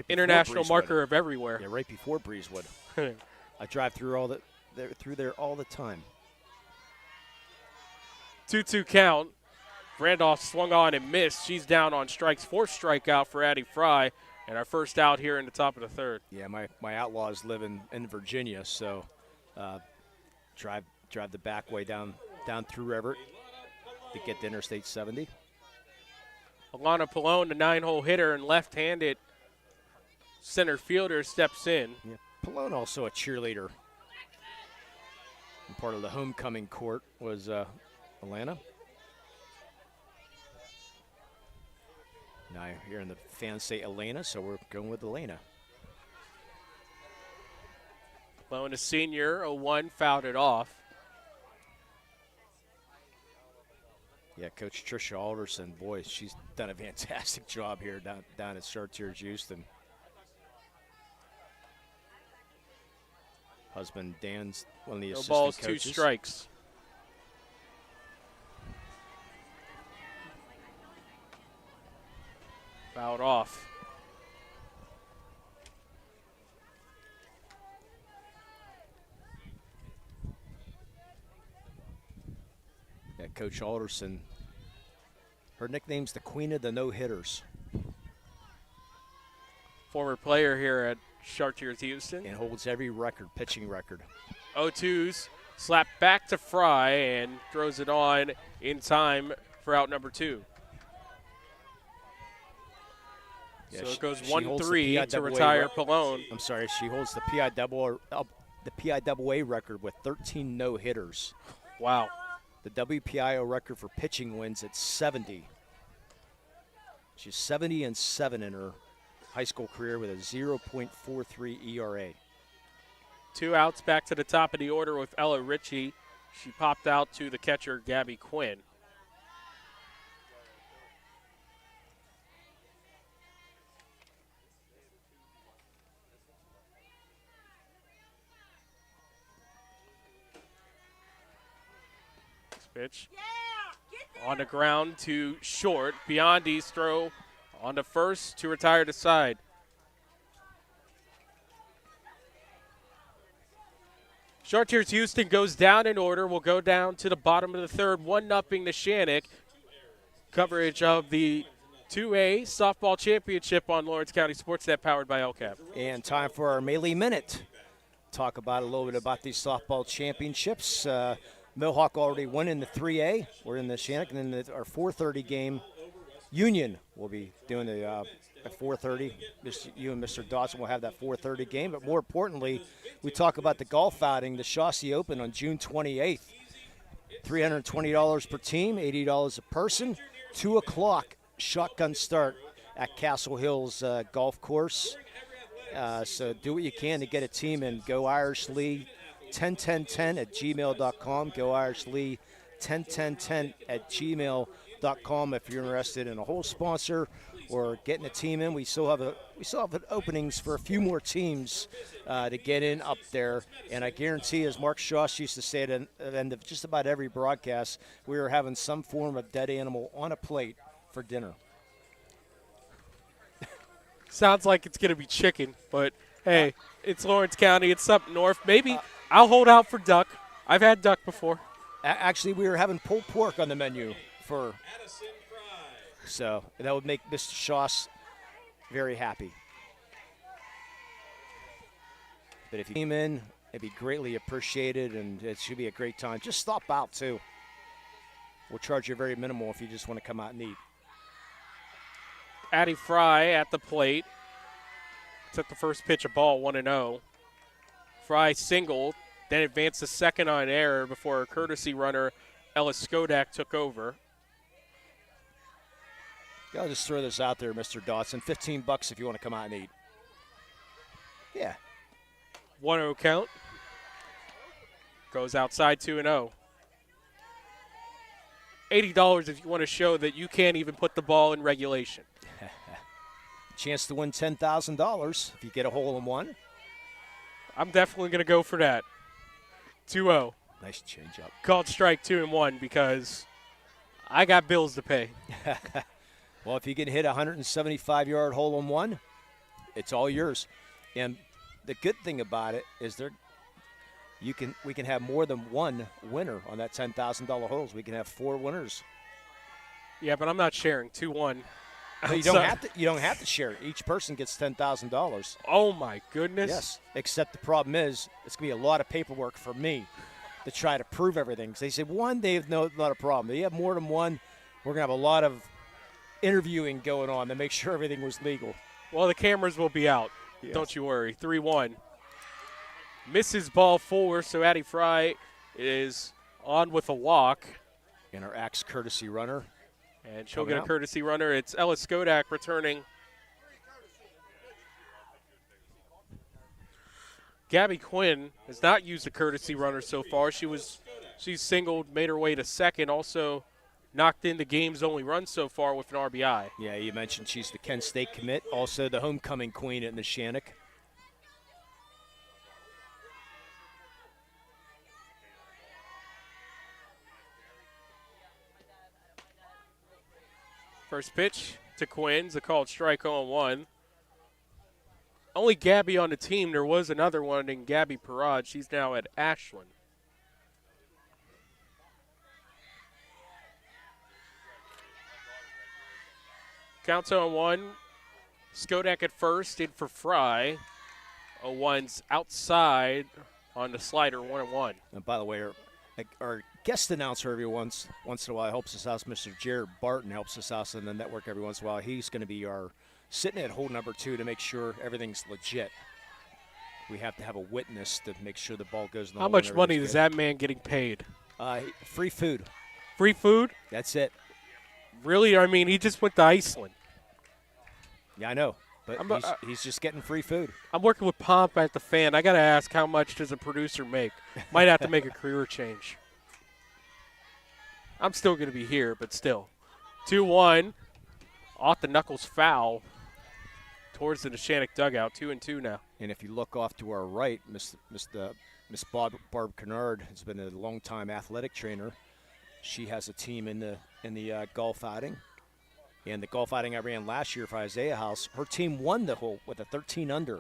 international marker of everywhere. Yeah, right before Breezewood. I drive through there all the time. 2-2 count. Randolph swung on and missed. She's down on strikes. 4th strikeout for Addie Fry. And our first out here in the top of the 3rd. Yeah, my outlaws live in Virginia, so drive the back way down through Everett to get to Interstate 70. Alana Pallone, the 9-hole hitter and left-handed center fielder, steps in. Yeah, Pallone also a cheerleader. And part of the homecoming court was Alana. Now you're hearing the fans say Elena, so we're going with Elena. Pallone, a senior, 0-1, fouled it off. Yeah, Coach Tricia Alderson, boy, she's done a fantastic job here down at Chartiers-Houston. Husband Dan's one of the assistant balls, coaches. 2 strikes. Fouled off. Yeah, Coach Alderson, her nickname's the Queen of the No-Hitters. Former player here at Chartiers-Houston. And holds every record, pitching record. 0-2s, slapped back to Fry and throws it on in time for out number 2. So it goes she holds the 1-3 to PIAA retire Pallone. I'm sorry, she holds the PIAA record with 13 no-hitters. Wow. The WPIAL record for pitching wins at 70. She's 70-7 in her high school career with a 0.43 ERA. 2 outs back to the top of the order with Ella Ritchie. She popped out to the catcher, Gabby Quinn. Pitch on the ground to short. Biondi's throw on the first to retire the side. Chartiers-Houston goes down in order. We'll go down to the bottom of the third. 1-0 Neshannock. Coverage of the 2A Softball Championship on Lawrence County SportsNet, powered by LCAP. And time for our Melee Minute. Talk about a little bit about these softball championships. Mohawk already won in the 3A. We're in the Neshannock, and then our 4:30 game. Union will be doing at 4:30. You and Mr. Dawson will have that 4:30 game. But more importantly, we talk about the golf outing, the Chauncey Open on June 28th. $320 per team, $80 a person. 2 o'clock shotgun start at Castle Hills Golf Course. So do what you can to get a team in. Go Irish Lee. 101010 at gmail.com. Go Irish Lee 101010 at gmail.com if you're interested in a whole sponsor or getting a team in. We still have openings for a few more teams to get in up there. And I guarantee, as Mark Shoss used to say at the end of just about every broadcast, we are having some form of dead animal on a plate for dinner. Sounds like it's going to be chicken, but hey, it's Lawrence County. It's up north. Maybe I'll hold out for duck. I've had duck before. Actually, we were having pulled pork on the menu so that would make Mr. Shoss very happy. But if you came in, it'd be greatly appreciated, and it should be a great time. Just stop out, too. We'll charge you very minimal if you just want to come out and eat. Addie Fry at the plate. Took the first pitch, a ball, 1-0. Fry singled, then advanced to second on error before a courtesy runner, Ellis Skodak, took over. I'll just throw this out there, Mr. Dawson. $15 if you want to come out and eat. Yeah. 1-0 count. Goes outside 2-0. $80 if you want to show that you can't even put the ball in regulation. Chance to win $10,000 if you get a hole-in-one. I'm definitely going to go for that. 2-0. Nice change up. Called strike 2-1 because I got bills to pay. Well, if you can hit a 175-yard hole-in-one, it's all yours. And the good thing about it is we can have more than one winner on that $10,000 holes. We can have 4 winners. Yeah, but I'm not sharing. 2-1. No, you don't have to share it. Each person gets $10,000. Oh my goodness. Yes. Except the problem is it's going to be a lot of paperwork for me to try to prove everything. Because they said one, they have not a problem. They have more than one. We're going to have a lot of interviewing going on to make sure everything was legal. Well, the cameras will be out. Yes. Don't you worry. 3-1. Misses ball 4, so Addie Fry is on with a walk. And our axe courtesy runner. And she'll get a courtesy runner. It's Ellis Skodak returning. Gabby Quinn has not used a courtesy runner so far. She's singled, made her way to second, also knocked in the game's only run so far with an RBI. Yeah, you mentioned she's the Kent State commit, also the homecoming queen at Neshannock. First pitch to Quinn's, a called strike on 1. Only Gabby on the team. There was another one named Gabby Parad. She's now at Ashland. Counts on 1. Skodak at first, in for Fry. 0-1's outside on the slider, 1-1. And by the way, our guest announcer every once in a while helps us out. Mr. Jared Barton helps us out on the network every once in a while. He's going to be our sitting at hole number 2 to make sure everything's legit. We have to have a witness to make sure the ball goes in the hole. How much money is that man getting paid? Free food. Free food? That's it. Really? I mean, he just went to Iceland. Yeah, I know. But he's just getting free food. I'm working with Pomp at the Fan. I got to ask, how much does a producer make? Might have to make a career change. I'm still going to be here, but still. 2-1. Off the knuckles foul towards the Neshannock dugout. 2-2 now. And if you look off to our right, Miss Barb Kennard has been a long-time athletic trainer. She has a team in the golf outing. And the golf outing I ran last year for Isaiah House, her team won the hole with a 13 under.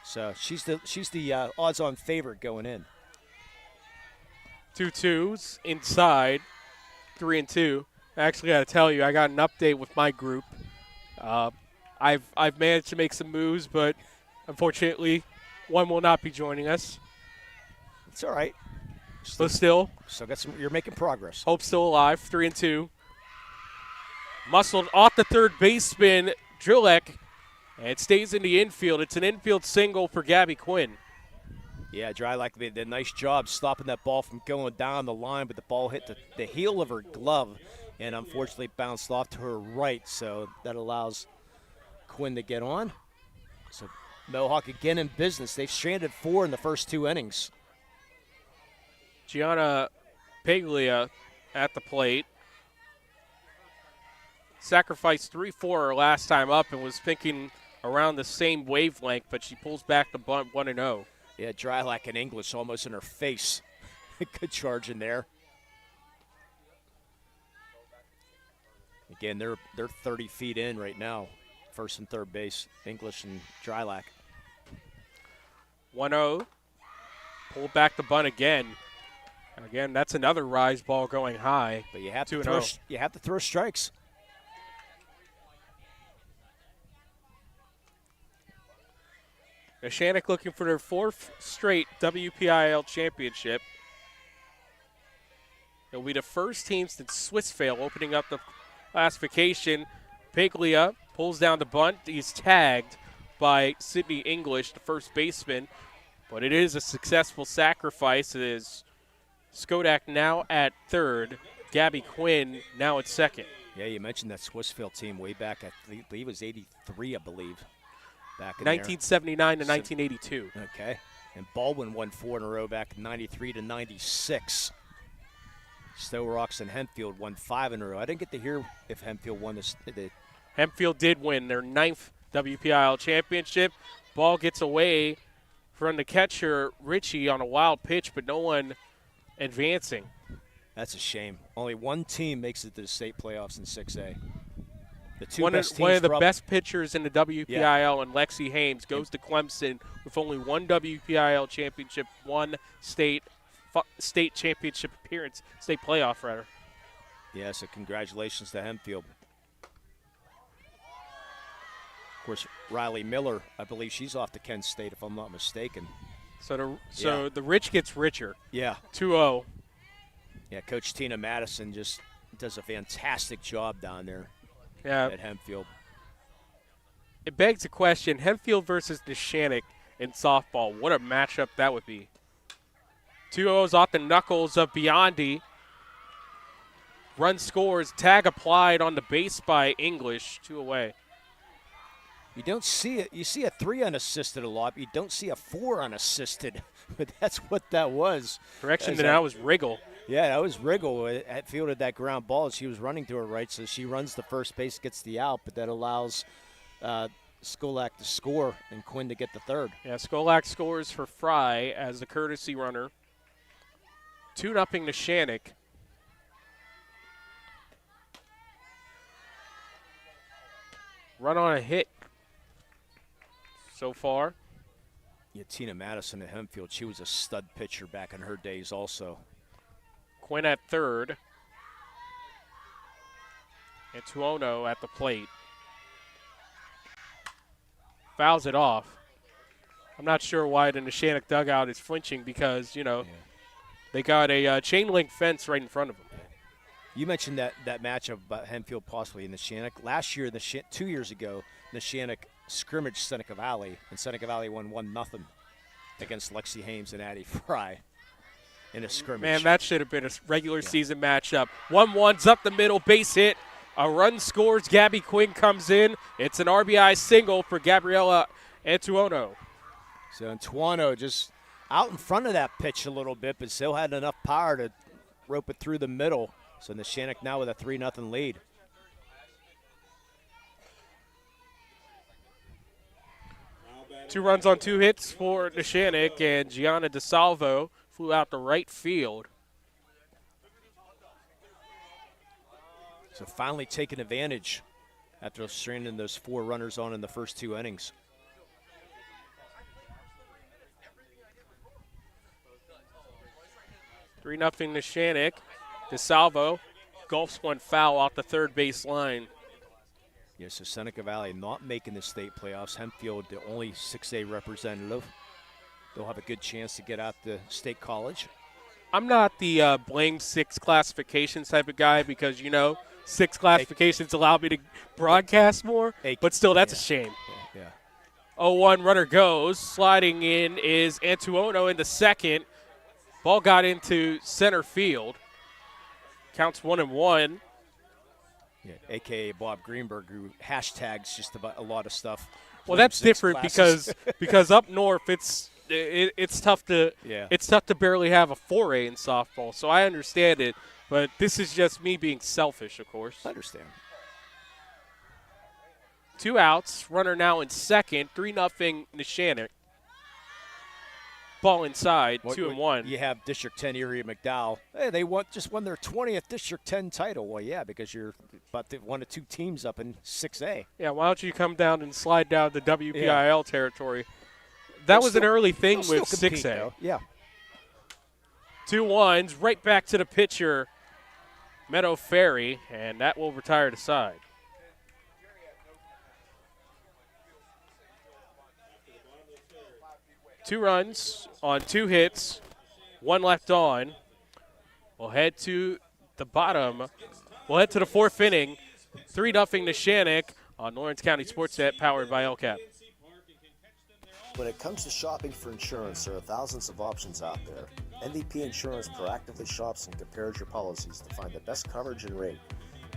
So she's the odds-on favorite going in. 2-2s inside, 3-2. Actually, got to tell you, I got an update with my group. I've managed to make some moves, but unfortunately, one will not be joining us. It's all right. But still got some. You're making progress. Hope still alive. 3-2. Muscled off the third baseman, Drillek, and it stays in the infield. It's an infield single for Gabby Quinn. Yeah, Drylock did a nice job stopping that ball from going down the line, but the ball hit the heel of her glove and unfortunately bounced off to her right, so that allows Quinn to get on. So Mohawk again in business. They've stranded 4 in the first 2 innings. Gianna Paglia at the plate. Sacrificed 3-4 her last time up and was thinking around the same wavelength, but she pulls back the bunt 1-0. Yeah, Drylock in English almost in her face. Good charge in there. Again, they're 30 feet in right now, first and third base, English and Drylock. 1-0. Pull back the bunt again. Again, that's another rise ball going high. But you have to 2-0. you have to throw strikes. Neshannock looking for their 4th straight WPIAL championship. It'll be the first team since Swissvale opening up the classification. Paglia pulls down the bunt. He's tagged by Sydney English, the first baseman. But it is a successful sacrifice. It is Skodak now at third. Gabby Quinn now at second. Yeah, you mentioned that Swissvale team way back, I believe it was 83, I believe. Back in 1979 to 1982. Okay. And Baldwin won 4 in a row back in 93 to 96. Stowe Rocks and Hempfield won 5 in a row. I didn't get to hear if Hempfield won the Hempfield did win their 9th WPIAL championship. Ball gets away from the catcher, Ritchie, on a wild pitch, but no one advancing. That's a shame. Only one team makes it to the state playoffs in 6A. The two one best of teams the best pitchers in the WPIAL, and Lexi Hames goes to Clemson with only 1 WPIAL championship, 1 state championship appearance, state playoff rather. Yeah, so congratulations to Hempfield. Of course, Riley Miller, I believe she's off to Kent State, if I'm not mistaken. So the rich gets richer. Yeah. 2-0. Yeah, Coach Tina Madison just does a fantastic job down there. Yeah. At Hempfield. It begs the question, Hempfield versus Neshannock in softball. What a matchup that would be. 2-0s off the knuckles of Biondi. Run scores, tag applied on the base by English, 2 away. You don't see it. You see a 3 unassisted a lot, but you don't see a 4 unassisted. But that's what that was. Correction, that was Riggle. Yeah, that was Riggle. It fielded that ground ball. She was running to her right, so she runs the first base, gets the out, but that allows Skolak to score and Quinn to get the third. Yeah, Skolak scores for Fry as the courtesy runner. 2-0 Neshannock. Run on a hit so far. Yeah, Tina Madison at Hempfield, she was a stud pitcher back in her days also. Quinn at third. And Tuono at the plate. Fouls it off. I'm not sure why the Neshannock dugout is flinching because, they got a chain link fence right in front of them. You mentioned that matchup about Hempfield possibly in Neshannock. Last year, 2 years ago, Neshannock scrimmaged Seneca Valley, and Seneca Valley won 1-0 against Lexi Hames and Addie Fry in a scrimmage. Man, that should have been a regular season matchup. 1-1's up the middle, base hit. A run scores. Gabby Quinn comes in. It's an RBI single for Gabriella Antuono. So Antuono just out in front of that pitch a little bit, but still had enough power to rope it through the middle. So Neshannock now with a 3-0 lead. Two runs on 2 hits for Neshannock, and Gianna DeSalvo flew out to right field. So finally taking advantage after stranding those 4 runners on in the first 2 innings. Three 0 Neshannock. DeSalvo golfs one foul off the third base line. Yeah, so Seneca Valley not making the state playoffs. Hempfield, the only 6A representative. They'll have a good chance to get out to state college. I'm not the blame 6 classifications type of guy because, 6 classifications allow me to broadcast more, but still, that's a shame. Yeah. 0-1 runner goes. Sliding in is Antuono in the second. Ball got into center field. Counts 1-1. Yeah, a.k.a. Bob Greenberg, who hashtags just about a lot of stuff. Well, that's different because up north it's tough to barely have a foray in softball. So I understand it, but this is just me being selfish, of course. I understand. 2 outs. Runner now in second. 3-0 Neshannock. Ball inside, 2-1. You have District 10 Erie McDowell. Hey, they just won their 20th District 10 title. Well, yeah, because you're about 1 or 2 teams up in 6A. Yeah, why don't you come down and slide down the WPIAL territory? That was an early thing with 6A. Though. Yeah. 2-1s, right back to the pitcher, Meadow Ferry, and that will retire to side. Two runs on 2 hits, 1 left on. We'll head to the bottom. We'll head to the 4th inning. 3-0 Neshannock on Lawrence County SportsNet, powered by LCAP. When it comes to shopping for insurance, there are thousands of options out there. MVP Insurance proactively shops and compares your policies to find the best coverage and rate.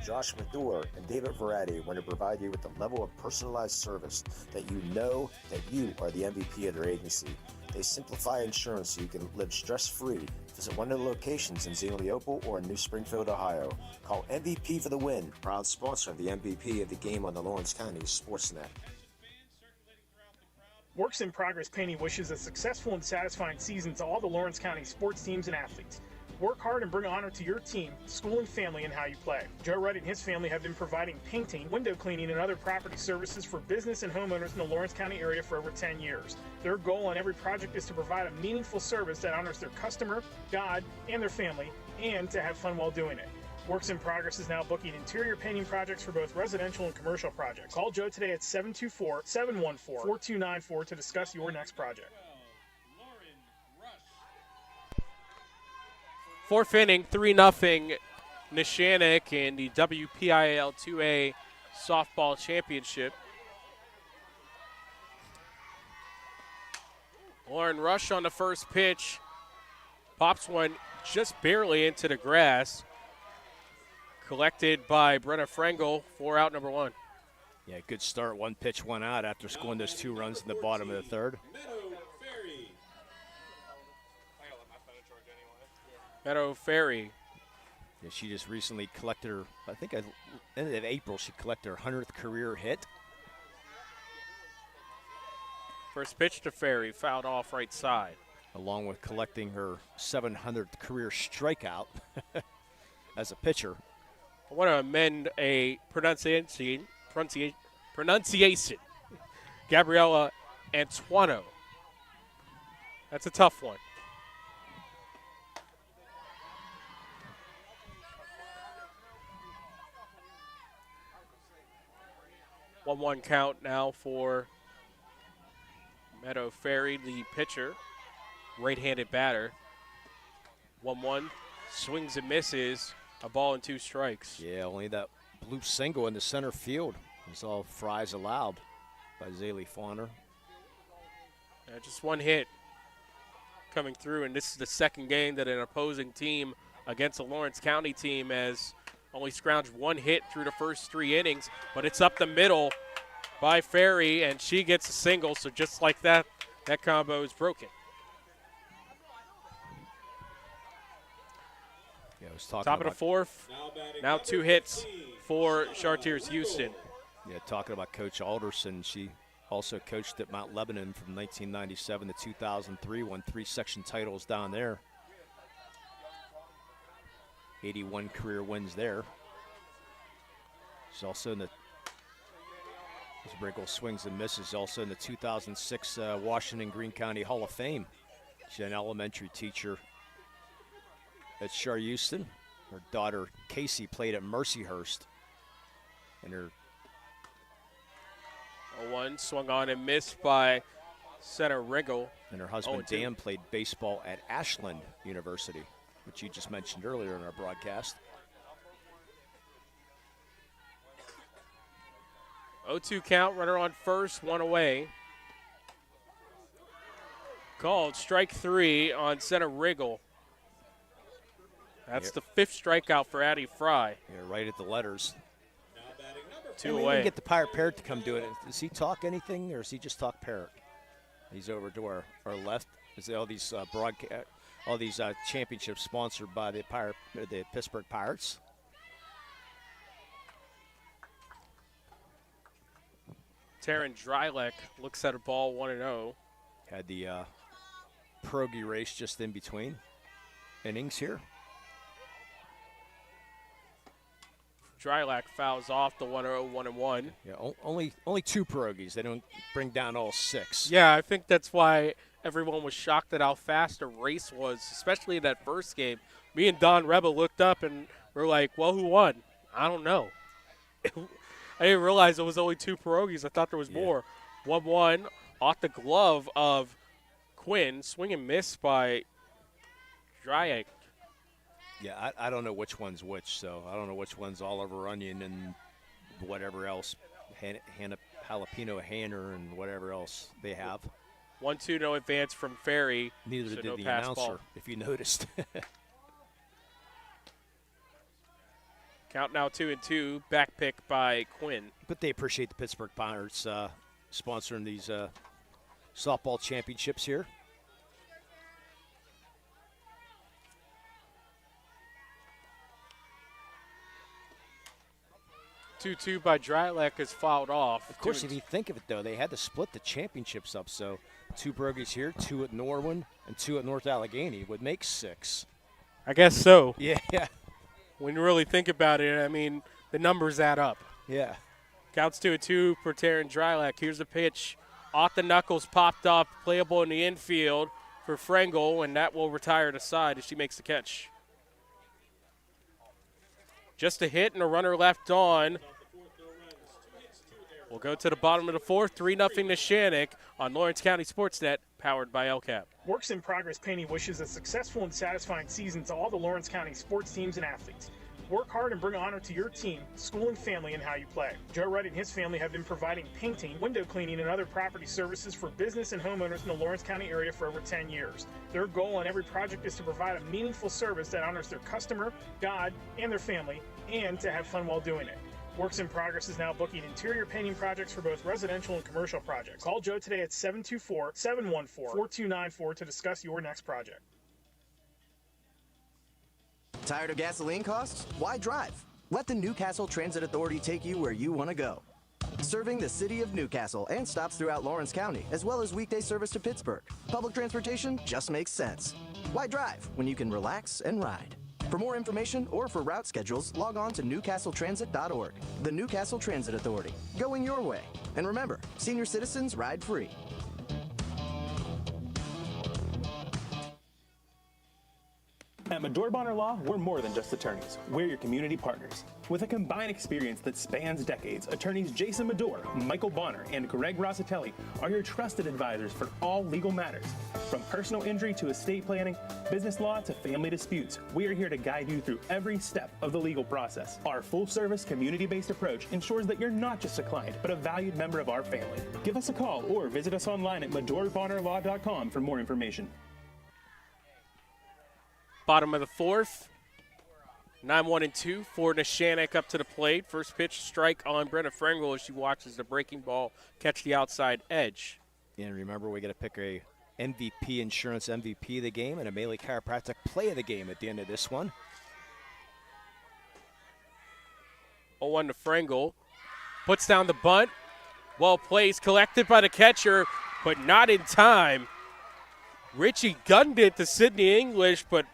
Josh Mador and David Verratti want to provide you with the level of personalized service that you know that you are the MVP of their agency. They simplify insurance so you can live stress-free. Visit one of the locations in Xenia Leopold or in New Springfield, Ohio. Call MVP for the win. Proud sponsor of the MVP of the game on the Lawrence County SportsNet. Works in Progress Painting wishes a successful and satisfying season to all the Lawrence County sports teams and athletes. Work hard and bring honor to your team, school, and family in how you play. Joe Wright and his family have been providing painting, window cleaning, and other property services for business and homeowners in the Lawrence County area for over 10 years. Their goal on every project is to provide a meaningful service that honors their customer, God, and their family, and to have fun while doing it. Works in Progress is now booking interior painting projects for both residential and commercial projects. Call Joe today at 724-714-4294 to discuss your next project. 4th inning, 3-0 Neshannock in the WPIAL 2A Softball Championship. Lauren Rush on the first pitch. Pops one just barely into the grass. Collected by Brenna Frengel for out number 1. Yeah, good start. 1 pitch, 1 out after scoring those 2 runs in the bottom of the 3rd. Meadow Ferry. Yeah, she just recently collected her, I think at the end of April, she collected her 100th career hit. First pitch to Ferry, fouled off right side. Along with collecting her 700th career strikeout as a pitcher. I want to amend a pronunciation. Gabriella Antuono. That's a tough one. One count now for Meadow Ferry, the pitcher, right-handed batter. 1-1, swings and misses. A ball and 2 strikes. Yeah, only that blue single in the center field. It's all fries allowed by Zaylee Fauner. Yeah, just 1 hit coming through, and this is the second game that an opposing team against a Lawrence County team has only scrounged 1 hit through the first 3 innings, but it's up the middle by Ferry, and she gets a single, so just like that, that combo is broken. Yeah, I was talking Top of the about 4th, now 2 hits for Chartiers-Houston. Yeah, talking about Coach Alderson, she also coached at Mount Lebanon from 1997 to 2003, won 3 section titles down there. 81 career wins there. She's also in the, as Brinkle swings and misses, also in the 2006 Washington Greene County Hall of Fame. She's an elementary teacher at Chartiers-Houston. Her daughter Casey played at Mercyhurst, and her 0-1 swung on and missed by center Riggle. And her husband 0-2. Dan played baseball at Ashland University, which you just mentioned earlier in our broadcast. 0-2 count, runner on first, 1 away. Called strike 3 on center Riggle. That's the 5th strikeout for Addie Fry. Yeah, right at the letters. 2 and we away. didn't get the Pirate Parrot to come do it. Does he talk anything, or does he just talk parrot? He's over to our left. Is all these championships sponsored by the Pittsburgh Pirates? Taryn Drylek looks at a ball 1-0. Had the pierogi race just in between innings here. Drylak fouls off the 1-0, 1-1. Yeah, only 2 pierogies. They don't bring down all 6. Yeah, I think that's why everyone was shocked at how fast the race was, especially in that first game. Me and Don Rebel looked up and we're like, well, who won? I don't know. I didn't realize it was only 2 pierogies. I thought there was more. 1-1 off the glove of Quinn. Swing and miss by Drylak. Yeah, I don't know which one's which, so I don't know which one's Oliver Onion and whatever else, jalapeno Hanner and whatever else they have. 1-2, no advance from Ferry. Neither so did no the pass announcer, ball. if you noticed. Count now 2-2, back pick by Quinn. But they appreciate the Pittsburgh Pirates sponsoring these softball championships here. 2-2 by Drylak is fouled off. Of course, if you think of it, though, they had to split the championships up. So 2 pierogies here, 2 at Norwin, and 2 at North Allegheny would make 6. I guess so. Yeah. When you really think about it, I mean, the numbers add up. Yeah. Counts 2-2 for Taryn Drylak. Here's the pitch. Off the knuckles, popped up, playable in the infield for Frengel, and that will retire to side as she makes the catch. Just a hit and a runner left on. We'll go to the bottom of the 4th, 3-0 Neshannock on Lawrence County SportsNet, powered by LCAP. Works in Progress Painting wishes a successful and satisfying season to all the Lawrence County sports teams and athletes. Work hard and bring honor to your team, school, and family in how you play. Joe Wright and his family have been providing painting, window cleaning, and other property services for business and homeowners in the Lawrence County area for over 10 years. Their goal on every project is to provide a meaningful service that honors their customer, God, and their family, and to have fun while doing it. Works in Progress is now booking interior painting projects for both residential and commercial projects. Call Joe today at 724-714-4294 to discuss your next project. Tired of gasoline costs? Why drive? Let the Newcastle Transit Authority take you where you want to go. Serving the city of Newcastle and stops throughout Lawrence County, as well as weekday service to Pittsburgh. Public transportation just makes sense. Why drive when you can relax and ride? For more information or for route schedules, log on to newcastletransit.org. The Newcastle Transit Authority, going your way. And remember, senior citizens ride free. At Medore Bonner Law, we're more than just attorneys. We're your community partners. With a combined experience that spans decades, attorneys Jason Medore, Michael Bonner, and Greg Rossitelli are your trusted advisors for all legal matters. From personal injury to estate planning, business law to family disputes, we are here to guide you through every step of the legal process. Our full-service, community-based approach ensures that you're not just a client, but a valued member of our family. Give us a call or visit us online at MedoreBonnerLaw.com for more information. Bottom of the fourth. 9-1-2 for Neshannock up to the plate. First pitch strike on Brenna Frengel as she watches the breaking ball catch the outside edge. And remember, we got to pick a MVP Insurance MVP of the game and a Melee Chiropractic Play of the game at the end of this one. 0-1 to Frengel. Puts down the bunt. Well placed, collected by the catcher, but not in time. Richie gunned it to Sydney English, but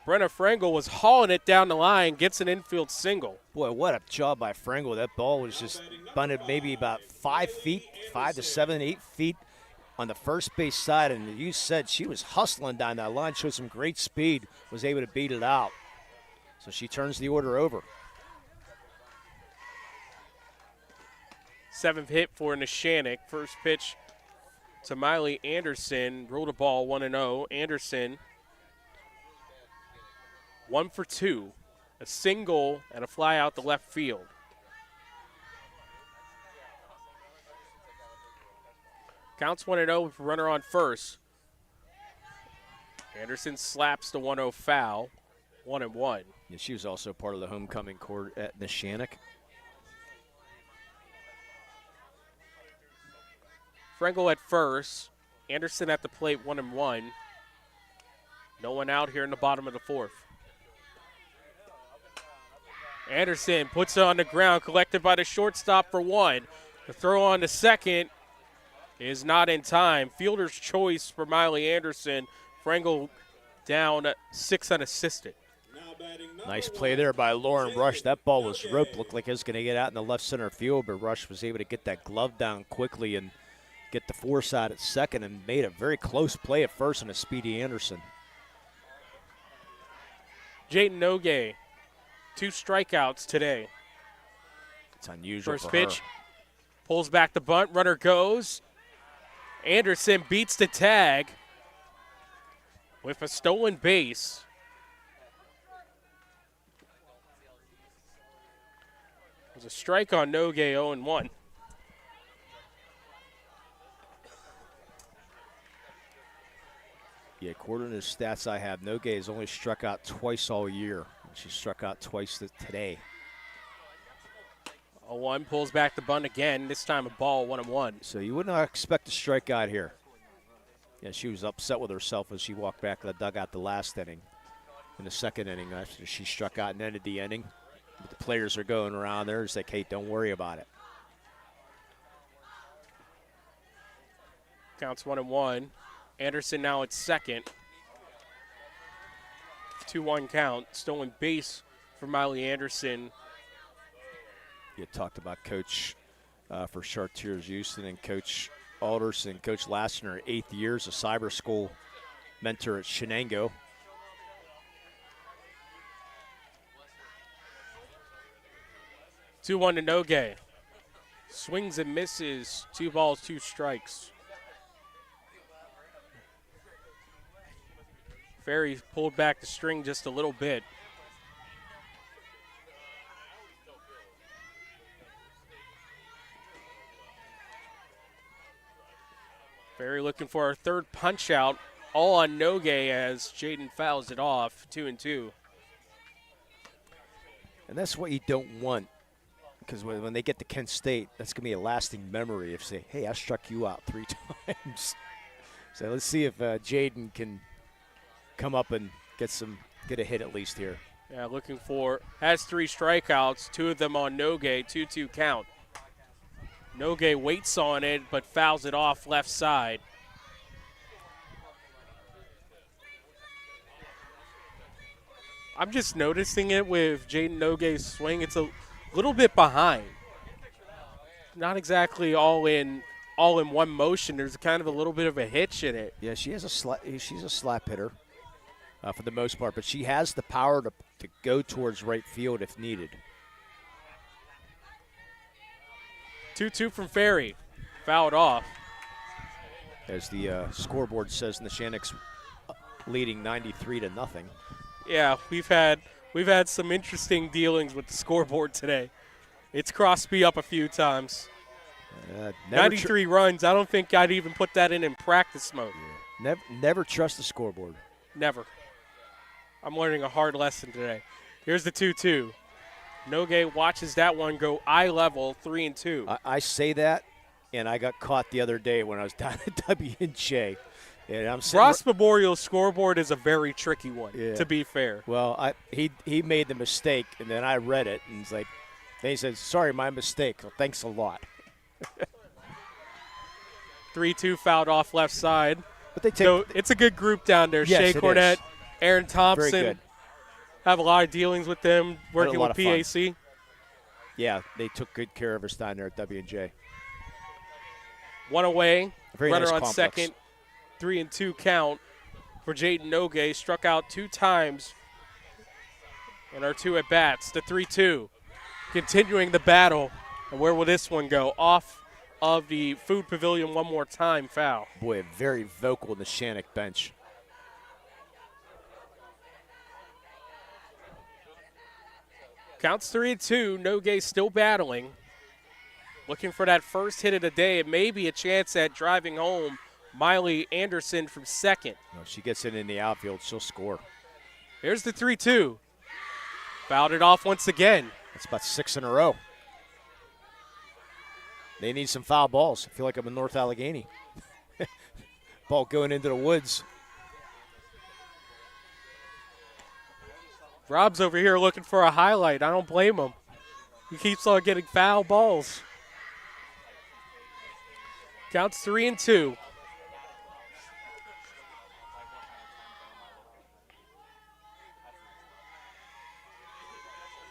Brenna Frengel was hauling it down the line, gets an infield single. Boy, what a job by Frengel. That ball was just bunted maybe about 5 feet, 5 to 7, 8 feet on the first base side. And you said she was hustling down that line, showed some great speed, was able to beat it out. So she turns the order over. 7th hit for Neshannock. First pitch to Miley Anderson. Rolled a ball 1-0. Anderson 1 for 2. A single and a fly out the left field. Counts 1-0 with a runner on first. Anderson slaps the 1-0 foul. 1-1. Yeah, she was also part of the homecoming court at Neshannock. Frengel at first. Anderson at the plate, 1-1. No one out here in the bottom of the fourth. Anderson puts it on the ground, collected by the shortstop for 1. The throw on to second is not in time. Fielder's choice for Miley Anderson. Frengel down 6 unassisted. Nice play there by Lauren Rush. That ball was roped. Looked like it was going to get out in the left center field, but Rush was able to get that glove down quickly and get the force out at second and made a very close play at first on a speedy Anderson. Jayden Nogue, 2 strikeouts today. It's unusual. First for pitch, her. pulls back the bunt, runner goes. Anderson beats the tag with a stolen base. There's a strike on Nogue, 0-1. Yeah, according to the stats I have, Nogue has only struck out twice all year. She struck out twice today. 0-1, pulls back the bunt again, this time a ball, 1-1. So you would not expect a strikeout here. Yeah, she was upset with herself as she walked back to the dugout the last inning. In the second inning, after she struck out and ended the inning. But the players are going around there. It's like, hey, don't worry about it. Counts 1-1. Anderson now at second. 2-1 count. Stolen base for Miley Anderson. You talked about Coach for Chartiers-Houston and Coach Alderson, Coach Lassner, 8th years, a cyber school mentor at Shenango. Two 2-1 to Nogue. Swings and misses. 2 balls, 2 strikes. Ferry pulled back the string just a little bit. Ferry looking for our third punch out, all on Nogue as Jayden fouls it off, 2-2. And that's what you don't want, because when they get to Kent State, that's going to be a lasting memory of say, hey, I struck you out 3 times. So let's see if Jayden can come up and get a hit at least here. Yeah, looking for, has 3 strikeouts, 2 of them on Nogue, 2-2 count. Nogue waits on it, but fouls it off left side. I'm just noticing it with Jayden Nogue's swing. It's a little bit behind. Not exactly all in one motion. There's kind of a little bit of a hitch in it. Yeah, she's a slap hitter. for the most part, but she has the power to go towards right field if needed. 2-2 from Ferry. Fouled off. As the scoreboard says, Neshannock's leading 93-0. Yeah, we've had some interesting dealings with the scoreboard today. It's crossed me up a few times. 93 runs. I don't think I'd even put that in practice mode. Yeah. Never trust the scoreboard. Never. I'm learning a hard lesson today. Here's the 2-2. Nogue watches that one go eye level, 3-2. I say that, and I got caught the other day when I was down at W&J. And Ross Memorial scoreboard is a very tricky one, to be fair. Well, he made the mistake, and then I read it, and then he said, sorry, my mistake. Well, thanks a lot. 3-2 fouled off left side. But it's a good group down there. Yes, Shea Cornett, Aaron Thompson. Very good. Have a lot of dealings with them, working with PAC. Fun. Yeah, they took good care of us down there at W&J. One away, runner nice on complex. second, 3-2 count for Jaden Nogue. Struck out 2 times in our 2 at-bats. The 3-2, continuing the battle. And where will this one go? Off of the food pavilion one more time, foul. Boy, a very vocal Neshannock bench. Counts 3-2. Nogue still battling. Looking for that first hit of the day. It may be a chance at driving home Miley Anderson from second. No, she gets it in the outfield, she'll score. Here's the 3-2. Fouled it off once again. That's about 6 in a row. They need some foul balls. I feel like I'm in North Allegheny. Ball going into the woods. Rob's over here looking for a highlight. I don't blame him. He keeps on getting foul balls. Counts 3-2.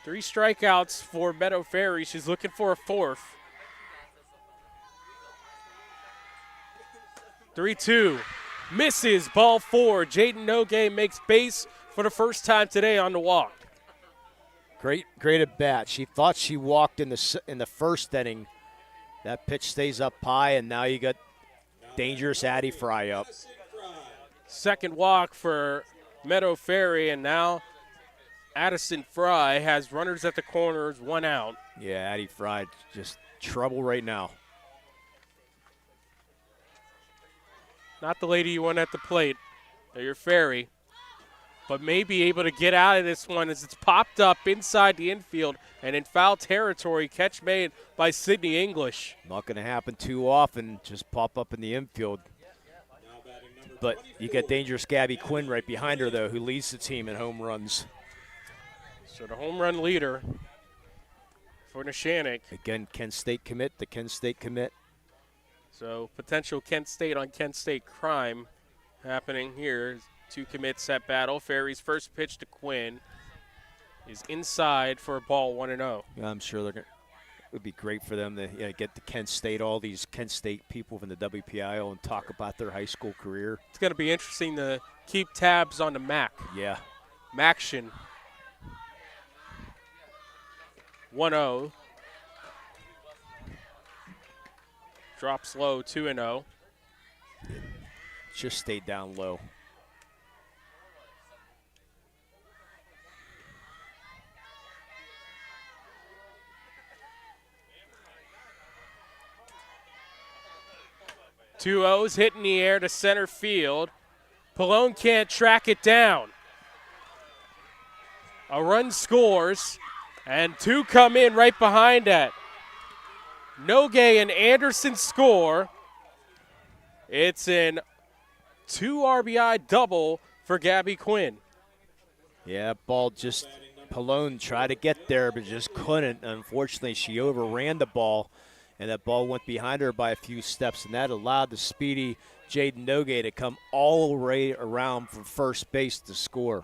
Three strikeouts for Meadow Ferry. She's looking for a fourth. 3-2. Misses. Ball 4. Jaden Nogue makes base for the first time today on the walk. Great at bat. She thought she walked in the first inning. That pitch stays up high, and now you got dangerous Addie Fry up. Second walk for Meadow Ferry, and now Addison Fry has runners at the corners, 1 out. Yeah, Addie Fry, just trouble right now. Not the lady you want at the plate, your Ferry, but may be able to get out of this one as it's popped up inside the infield and in foul territory. Catch made by Sydney English. Not going to happen too often, just pop up in the infield. But you got dangerous Gabby Quinn right behind her, though, who leads the team in home runs. So the home run leader for Neshannock. Again, Kent State commit, the Kent State commit. So potential Kent State on Kent State crime happening here. 2 commits at battle. Ferry's first pitch to Quinn is inside for a ball, 1-0. Yeah, I'm sure it would be great for them to get to Kent State, all these Kent State people from the WPIAL, and talk about their high school career. It's going to be interesting to keep tabs on the MAC. Yeah. Maction. 1-0. Drops low, 2-0. Just stayed down low. Two O's hit in the air to center field. Pallone can't track it down. A run scores, and 2 come in right behind that. Nogue and Anderson score. It's an 2 RBI double for Gabby Quinn. Yeah, ball just, Pallone tried to get there, but just couldn't. Unfortunately, she overran the ball, and that ball went behind her by a few steps, and that allowed the speedy Jaden Nogue to come all the way around from first base to score.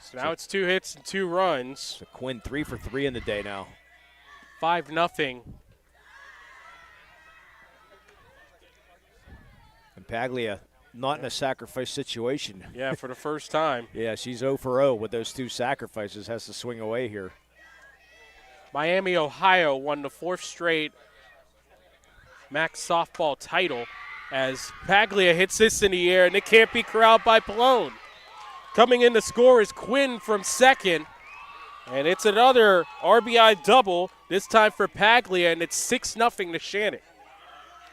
So now it's 2 hits and 2 runs. So Quinn 3 for 3 in the day now. 5-0. And Paglia not in a sacrifice situation. Yeah, for the first time. Yeah, she's 0 for 0 with those 2 sacrifices. Has to swing away here. Miami, Ohio won the 4th straight MAC softball title as Paglia hits this in the air, and it can't be corralled by Pallone. Coming in to score is Quinn from second, and it's another RBI double, this time for Paglia, and it's 6-0 to Neshannock.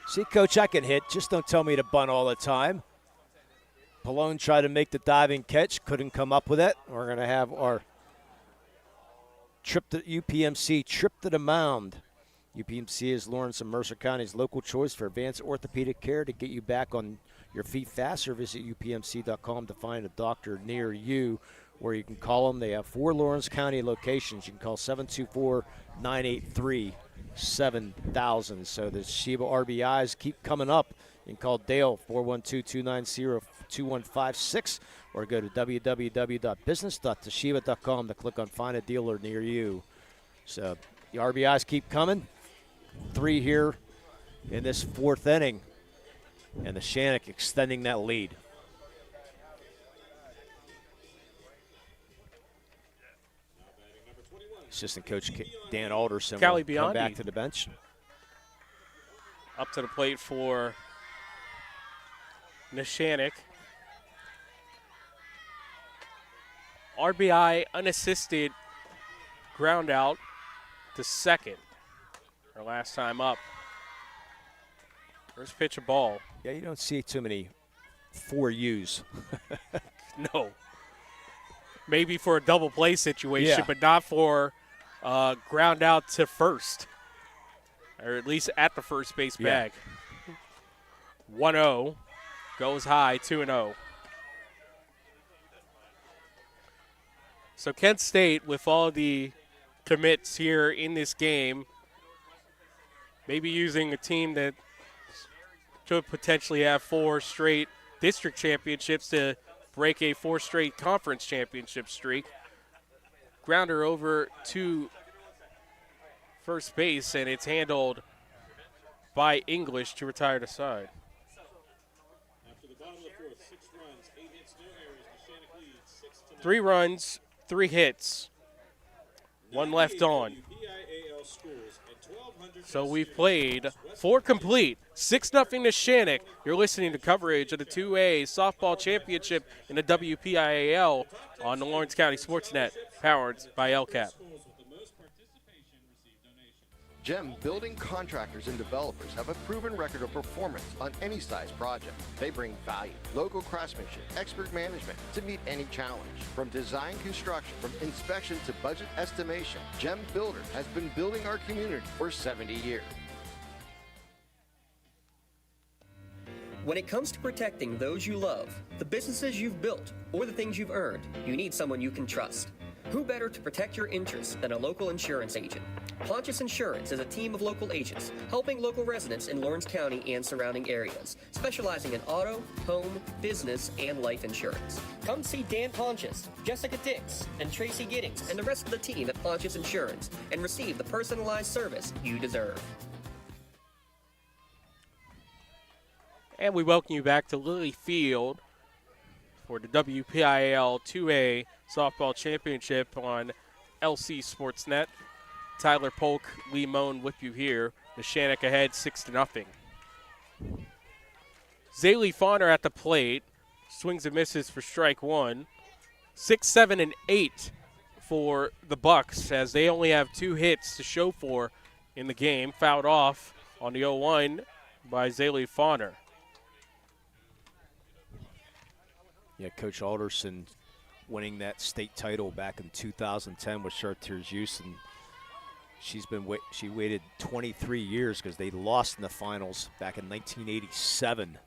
See, Coach, I can hit. Just don't tell me to bunt all the time. Pallone tried to make the diving catch, couldn't come up with it. We're going to have our UPMC trip to the mound. UPMC is Lawrence and Mercer County's local choice for advanced orthopedic care. To get you back on your feet faster, visit upmc.com to find a doctor near you, where you can call them. They have 4 Lawrence County locations. You can call 724-983-7000. So the Sheba RBIs keep coming up. You can call Dale 412-290-2156 or go to www.business.toshiba.com to click on Find a Dealer Near You. So the RBIs keep coming. 3 here in this 4th inning, and the Neshannock extending that lead. Assistant coach Dan Alderson will come back to the bench. Up to the plate for Neshannock. RBI unassisted ground out to second. Our last time up. First pitch, a ball. Yeah, you don't see too many 4Us. No. Maybe for a double play situation, but not for ground out to first. Or at least at the first base bag. 1-0. Goes high, 2-0. So Kent State, with all the commits here in this game, maybe using a team that could potentially have 4 straight district championships to break a 4 straight conference championship streak. Grounder over to first base, and it's handled by English to retire the side. After the bottom of the 4th, 6 runs, 8 hits, no errors. Neshannock leads 6-0. 3 runs, 3 hits. 1 left on. WPIAL scores at 1200. So we've played 4 complete, 6-0 to Neshannock. You're listening to coverage of the 2A softball championship in the WPIAL on the Lawrence County SportsNet, powered by LCAP. GEM building contractors and developers have a proven record of performance on any size project. They bring value, local craftsmanship, expert management to meet any challenge. From design construction, from inspection to budget estimation, GEM Builder has been building our community for 70 years. When it comes to protecting those you love, the businesses you've built, or the things you've earned, you need someone you can trust. Who better to protect your interests than a local insurance agent? Pontius Insurance is a team of local agents helping local residents in Lawrence County and surrounding areas, specializing in auto, home, business, and life insurance. Come see Dan Pontius, Jessica Dix, and Tracy Giddings, and the rest of the team at Pontius Insurance, and receive the personalized service you deserve. And we welcome you back to Lilly Field for the WPIAL 2A Softball Championship on LC SportsNet. Tyler Polk, Lee Moan with you here. Neshannock ahead 6-0. Zaylee Fauner at the plate. Swings and misses for strike 1. 6, 7, and 8 for the Bucs as they only have 2 hits to show for in the game. Fouled off on the 0-1 by Zaylee Fauner. Yeah, Coach Alderson winning that state title back in 2010 with Chartiers-Houston. She waited 23 years because they lost in the finals back in 1987.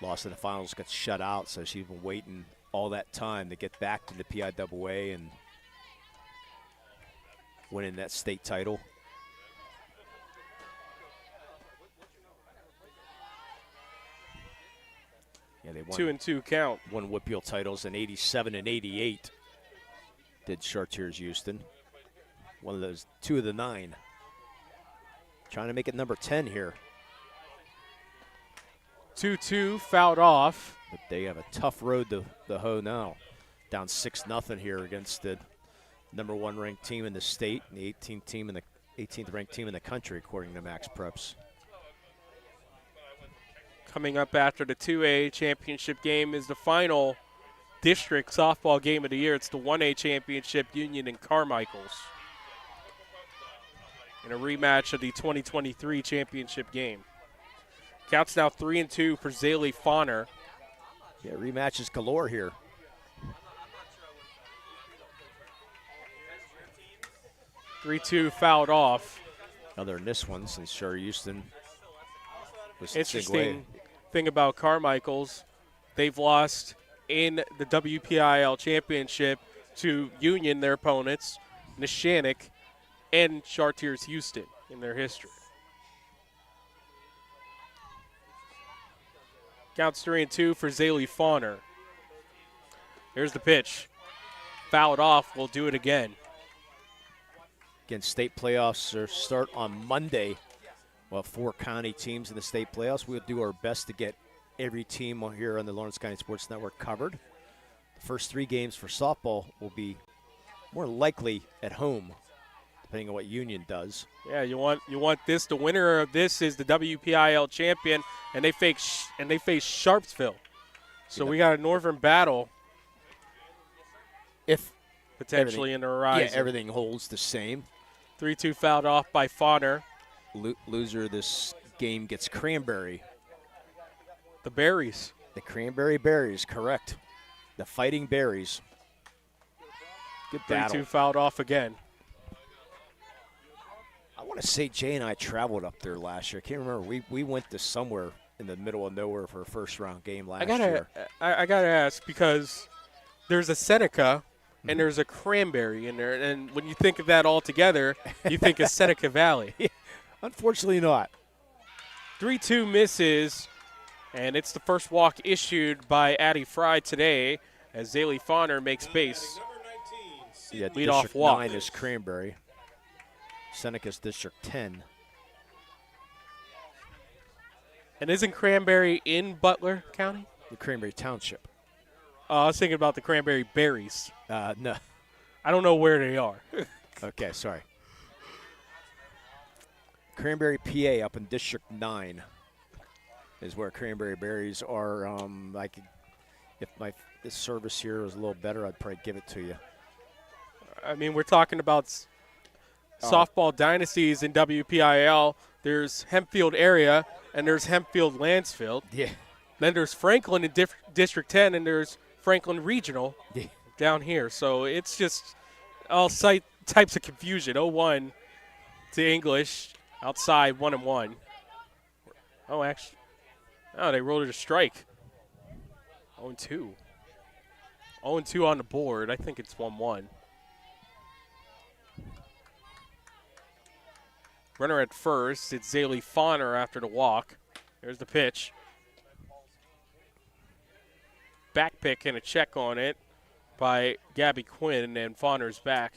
Lost in the finals, got shut out, so she's been waiting all that time to get back to the PIAA and winning that state title. Yeah, they won 2-2 count. Won WPIAL titles in 87 and 88. Did Chartiers-Houston. One of those, 2 of the 9. Trying to make it number 10 here. 2-2 fouled off. But they have a tough road to hoe now. Down 6-0 here against the #1 ranked team in the state and the 18th ranked team in the country, according to Max Preps. Coming up after the 2A championship game is the final district softball game of the year. It's the 1A championship, Union and Carmichael's, in a rematch of the 2023 championship game. Counts now 3-2 for Zaley Fauner. Yeah, rematches galore here. (3-2) fouled off. Other than this one, since Chartiers-Houston was Interesting thing about Carmichael's, they've lost in the WPIAL championship to Union, their opponents, Neshannock, and Chartiers-Houston in their history. Counts 3-2 for Zaley Fauner. Here's the pitch. Fouled off. We'll do it again. Again, state playoffs start on Monday. We'll have 4 county teams in the state playoffs. We'll do our best to get every team here on the Lawrence County Sports Network covered. The first 3 games for softball will be more likely at home, depending on what Union does. Yeah, you want this. The winner of this is the WPIAL champion, and they face Sharpsville. So we got a northern battle. If potentially in the horizon. Yeah, everything holds the same. 3-2 fouled off by Fauner. Loser of this game gets Cranberry. The Berries. The Cranberry Berries, correct. The Fighting Berries. Good battle. 3-2 fouled off again. I want to say Jay and I traveled up there last year. I can't remember. We went to somewhere in the middle of nowhere for a first-round game last year. I got to ask, because there's a Seneca and there's a Cranberry in there, and when you think of that all together, you think of Seneca Valley. Unfortunately not. 3-2 misses, and it's the first walk issued by Addie Fry today as Zaley Fauner makes base. Yeah, lead off District walk. 9 is Cranberry. Seneca's District 10. And isn't Cranberry in Butler County? The Cranberry Township. I was thinking about the Cranberry Berries. No. I don't know where they are. Okay, sorry. Cranberry, PA, up in District 9 is where Cranberry Berries are. If this service here was a little better, I'd probably give it to you. I mean, we're talking about softball dynasties in WPIAL. There's Hempfield area, and there's Hempfield Lansfield. Yeah. Then there's Franklin in District 10, and there's Franklin Regional down here. So it's just all types of confusion. 0-1 to English, outside 1-1. Oh, actually. Oh, they rolled it a strike. 0-2. 0-2 on the board. I think it's 1-1. Runner at first. It's Zaley Fauner after the walk. There's the pitch. Back pick and a check on it by Gabby Quinn, and Fauner's back.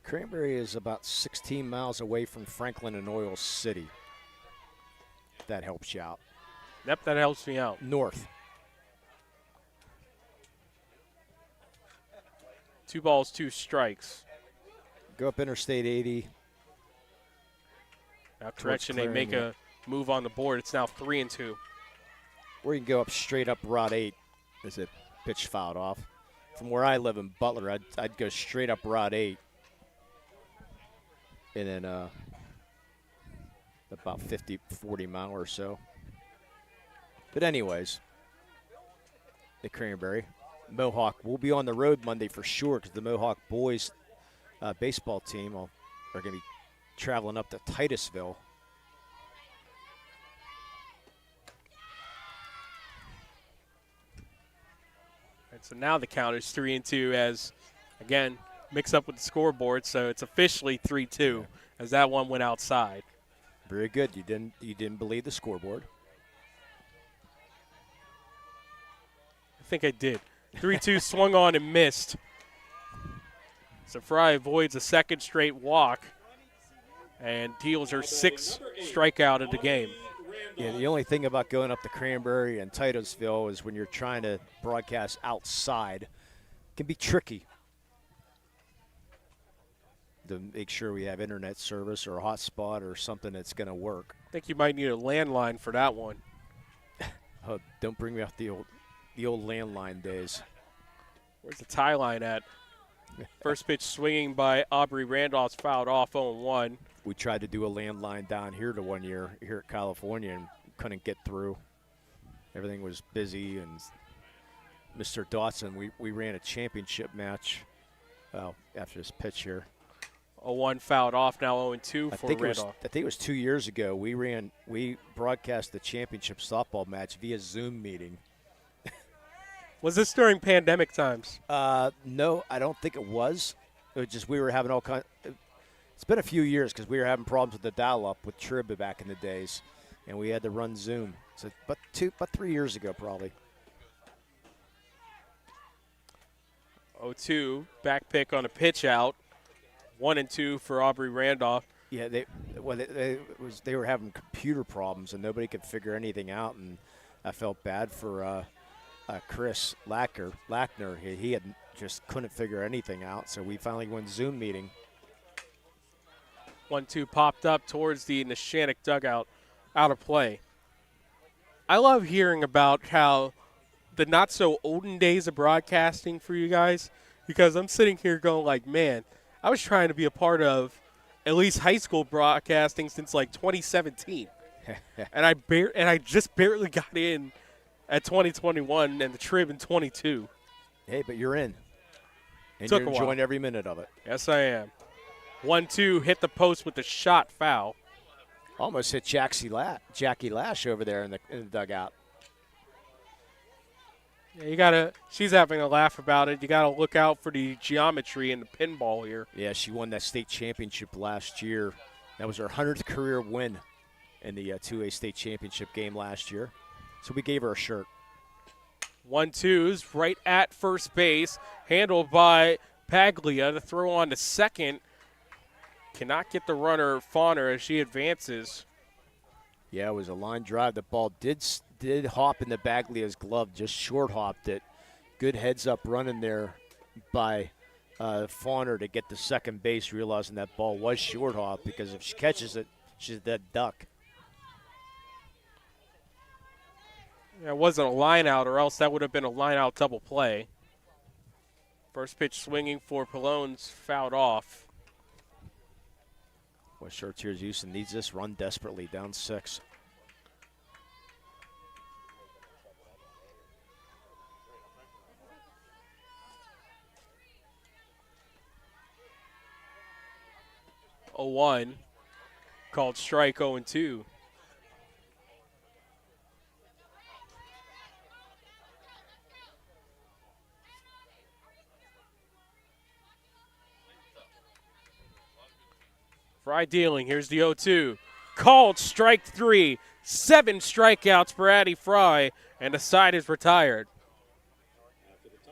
Cranberry is about 16 miles away from Franklin and Oil City. If that helps you out. Yep, that helps me out. North. 2 balls, 2 strikes. Go up Interstate 80. Now correction, they make a move on the board. It's now 3-2. Or you can go up straight up Rod 8 as a pitch fouled off. From where I live in Butler, I'd go straight up Rod 8. And then about 40 mile or so. But anyways, the Cranberry. Mohawk will be on the road Monday for sure, because the Mohawk boys baseball team are going to be traveling up to Titusville. And so now the count is 3-2 as, again, mix up with the scoreboard, so it's officially 3-2 as that one went outside. Very good. You didn't believe the scoreboard. I think I did. 3-2 swung on and missed. So Fry avoids a second straight walk. and deals her 6th strikeout of the game. Yeah, the only thing about going up to Cranberry and Titusville is when you're trying to broadcast outside, it can be tricky to make sure we have internet service or a hotspot or something that's going to work. I think you might need a landline for that one. Oh, don't bring me off the old landline days. Where's the tie line at? First pitch swinging by Aubrey Randolph's fouled off 0-1. We tried to do a landline down here to 1 year here at California and couldn't get through. Everything was busy, and Mr. Dawson, we ran a championship match after this pitch here. 0-1 fouled off, now 0-2 for Randolph. I think it was 2 years ago. We broadcast the championship softball match via Zoom meeting. Was this during pandemic times? No, I don't think it was. It was just we were having all kinds. It's been a few years because we were having problems with the dial-up with Trib back in the days, and we had to run Zoom. So, but 3 years ago probably. 0-2, back pick on a pitch out. 1-2 for Aubrey Randolph. Yeah, they were having computer problems and nobody could figure anything out, and I felt bad for Chris Lackner. He had just couldn't figure anything out, so we finally went Zoom meeting. 1-2 popped up towards the Neshannock dugout, out of play. I love hearing about how the not-so-olden days of broadcasting for you guys, because I'm sitting here going like, man, I was trying to be a part of at least high school broadcasting since like 2017. and I just barely got in at 2021 and the Trib in 22. Hey, but you're in. And Took you're a while. enjoying every minute of it. Yes, I am. 1-2, hit the post with the shot foul. Almost hit Jackie Lash over there in the dugout. Yeah, she's having a laugh about it. You got to look out for the geometry in the pinball here. Yeah, she won that state championship last year. That was her 100th career win in the 2A state championship game last year. So we gave her a shirt. 1-2's right at first base, handled by Paglia. The throw on to second. Cannot get the runner, Fauner, as she advances. Yeah, it was a line drive. The ball did hop in the Baglia's glove, just short hopped it. Good heads up running there by Fauner to get to second base, realizing that ball was short hop, because if she catches it, she's a dead duck. Yeah, it wasn't a line out, or else that would have been a line out double play. First pitch swinging for Palone's fouled off. Well, Chartiers-Houston needs this run desperately, down 6. A 1 called strike. 0-2. Fry dealing. Here's the 0-2. Called strike 3. 7 strikeouts for Addie Fry, and the side is retired.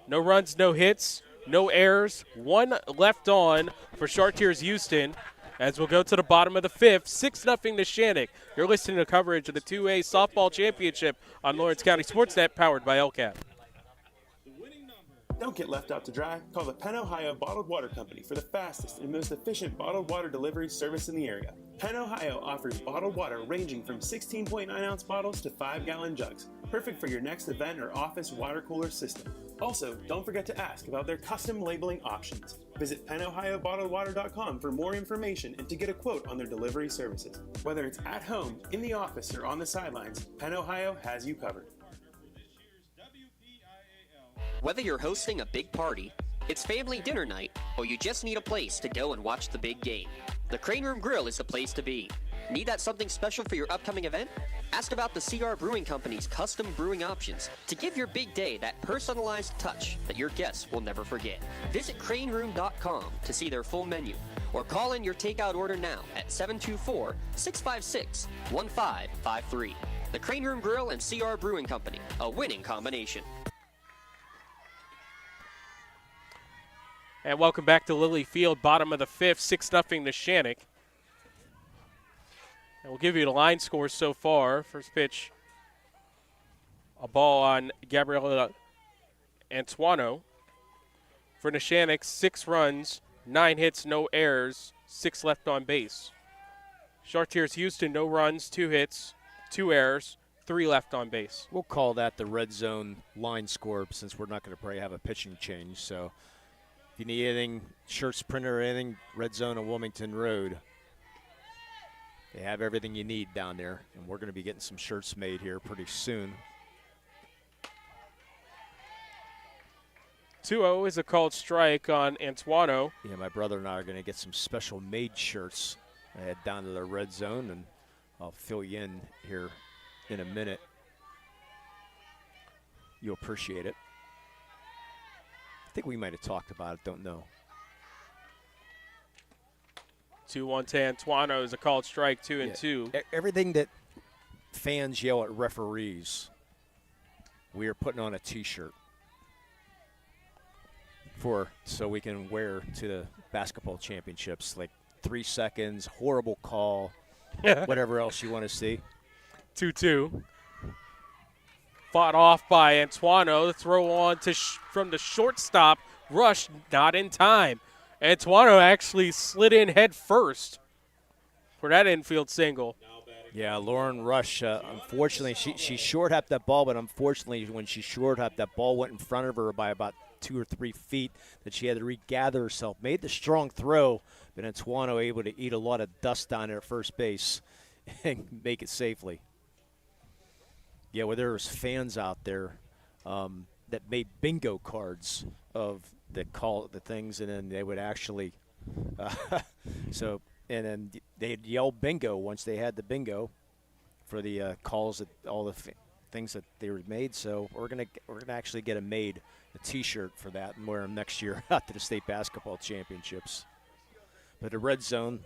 No runs, no hits, no errors. 1 left on for Chartiers-Houston as we'll go to the bottom of the 5th. 6-0 Neshannock. You're listening to coverage of the 2A Softball Championship on Lawrence County SportsNet, powered by LCAP. Don't get left out to dry. Call the Penn Ohio Bottled Water Company for the fastest and most efficient bottled water delivery service in the area. Penn Ohio offers bottled water ranging from 16.9-ounce bottles to 5-gallon jugs, perfect for your next event or office water cooler system. Also, don't forget to ask about their custom labeling options. Visit PennOhioBottledWater.com for more information and to get a quote on their delivery services. Whether it's at home, in the office, or on the sidelines, Penn Ohio has you covered. Whether you're hosting a big party, it's family dinner night, or you just need a place to go and watch the big game, the Crane Room Grill is the place to be. Need that something special for your upcoming event? Ask about the CR Brewing Company's custom brewing options to give your big day that personalized touch that your guests will never forget. Visit craneroom.com to see their full menu, or call in your takeout order now at 724-656-1553. The Crane Room Grill and CR Brewing Company, a winning combination. And welcome back to Lilly Field, bottom of the 5th, 6-0 Neshannock. And we'll give you the line score so far. First pitch, a ball on Gabriela Antuano. For Neshannock, 6 runs, 9 hits, no errors, 6 left on base. Chartiers-Houston, no runs, 2 hits, 2 errors, 3 left on base. We'll call that the red zone line score since we're not going to probably have a pitching change. So if you need anything, shirts printed or anything, red zone on Wilmington Road. They have everything you need down there, and we're going to be getting some shirts made here pretty soon. 2-0 is a called strike on Antuano. Yeah, my brother and I are going to get some special made shirts. I head down to the red zone, and I'll fill you in here in a minute. You'll appreciate it. I think we might have talked about it, don't know. 2-1 to Antuano is a called strike, 2-2. Everything that fans yell at referees, we are putting on a T-shirt so we can wear to the basketball championships, like 3 seconds, horrible call, whatever else you want to see. 2-2. Fought off by Antuano. The throw on from the shortstop. Rush not in time. Antuano actually slid in head first for that infield single. Yeah, Lauren Rush, unfortunately, she short-hopped that ball, but unfortunately when she short-hopped, that ball went in front of her by about 2 or 3 feet that she had to regather herself. Made the strong throw, but Antuano able to eat a lot of dust down there at first base and make it safely. Yeah, well, there was fans out there that made bingo cards of the things, and then they would actually and then they'd yell bingo once they had the bingo for the calls at all the things that they were made. So we're gonna actually get a T-shirt for that and wear them next year out to the state basketball championships. But the red zone,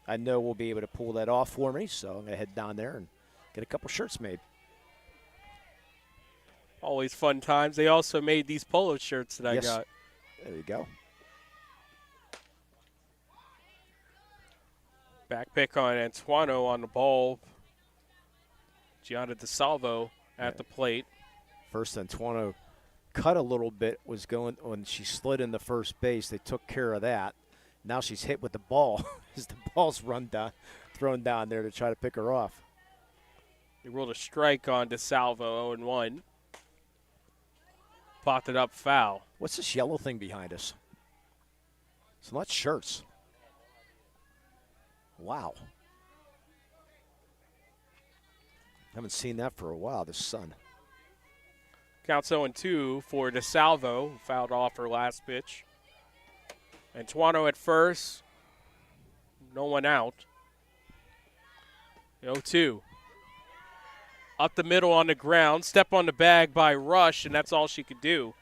I know we'll be able to pull that off for me, so I'm gonna head down there and get a couple shirts made. Always fun times. They also made these polo shirts that I got. There you go. Back pick on Antuano on the ball. Gianna DeSalvo at the plate. First, Antuano cut a little bit, was going when she slid in the first base. They took care of that. Now she's hit with the ball as the ball's thrown down there to try to pick her off. They rolled a strike on DeSalvo, 0-1. Popped it up foul. What's this yellow thing behind us? It's not shirts. Wow. Haven't seen that for a while, this sun. Counts 0-2 for DeSalvo, who fouled off her last pitch. Antuano at first. No one out. 0-2. Up the middle on the ground. Step on the bag by Rush, and that's all she could do.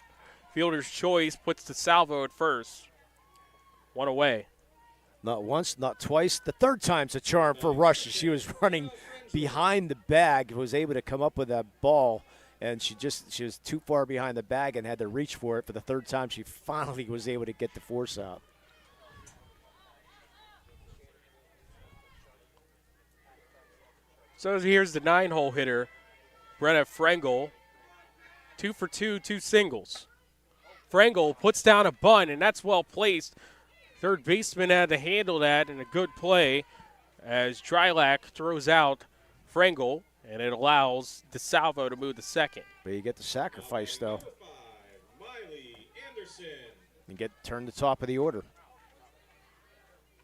Fielder's choice puts DeSalvo at first. 1 away. Not once, not twice. The third time's a charm for Rush. She was running behind the bag, was able to come up with that ball, and she was too far behind the bag and had to reach for it. For the third time, she finally was able to get the force out. So here's the 9-hole hitter, Brenna Frengel. 2 for 2, 2 singles. Frengel puts down a bunt, and that's well placed. Third baseman had to handle that in a good play as Drylack throws out Frengel, and it allows DeSalvo to move to second. But you get the sacrifice, though. Miley Anderson. And turn the top of the order.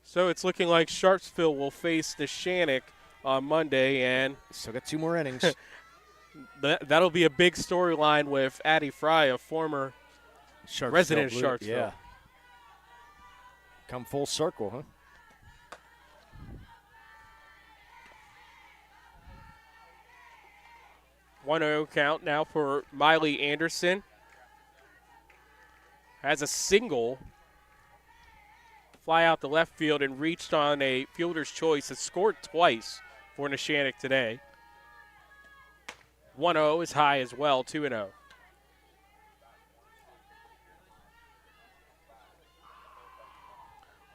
So it's looking like Sharpsville will face Neshannock on Monday, and still got 2 more innings. That'll be a big storyline with Addie Fry, a former resident of Sharpsville. Yeah. Come full circle, huh? One-0 count now for Miley Anderson. Has a single. Fly out the left field and reached on a fielder's choice. Has scored twice for Neshannock today. 1-0 is high as well, 2-0.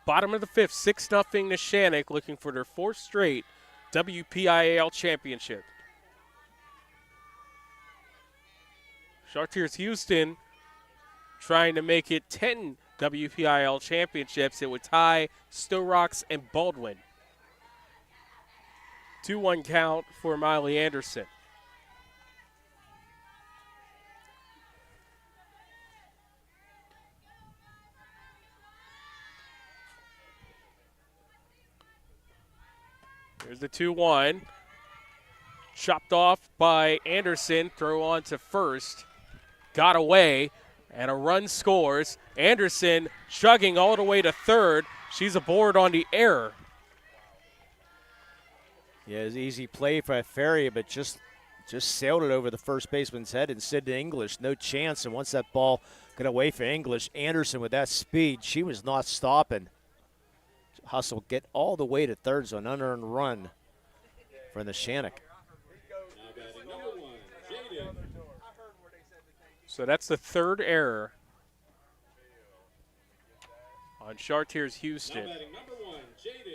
Bottom of the 5th, 6-0 Neshannock, looking for their 4th straight WPIAL Championship. Chartiers-Houston trying to make it 10 WPIAL championships. It would tie Stowe Rocks and Baldwin. 2-1 count for Miley Anderson. Here's the 2-1. Chopped off by Anderson. Throw on to first. Got away. And a run scores. Anderson chugging all the way to third. She's aboard on the error. Yeah, it was an easy play for Ferry, but just sailed it over the first baseman's head and Sid English. No chance. And once that ball got away for English, Anderson with that speed, she was not stopping. Hustle, get all the way to third, so an unearned run for Neshannock. So that's the third error on Chartiers-Houston.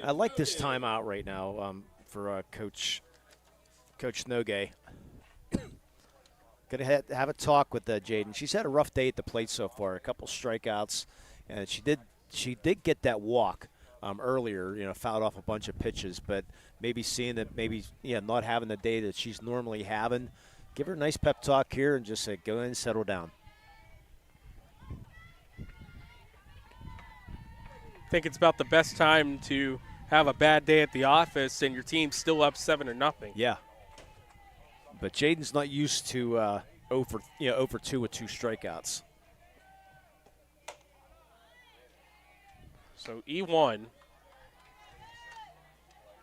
I like this timeout right now for Coach Nogue. Going to have a talk with Jaden. She's had a rough day at the plate so far, a couple strikeouts, and she did get that walk earlier, fouled off a bunch of pitches, but maybe seeing that not having the day that she's normally having, give her a nice pep talk here and just say, go in and settle down. I think it's about the best time to have a bad day at the office and your team's still up 7-0. Yeah. But Jaden's not used to 0 for 2 with 2 strikeouts. So E1.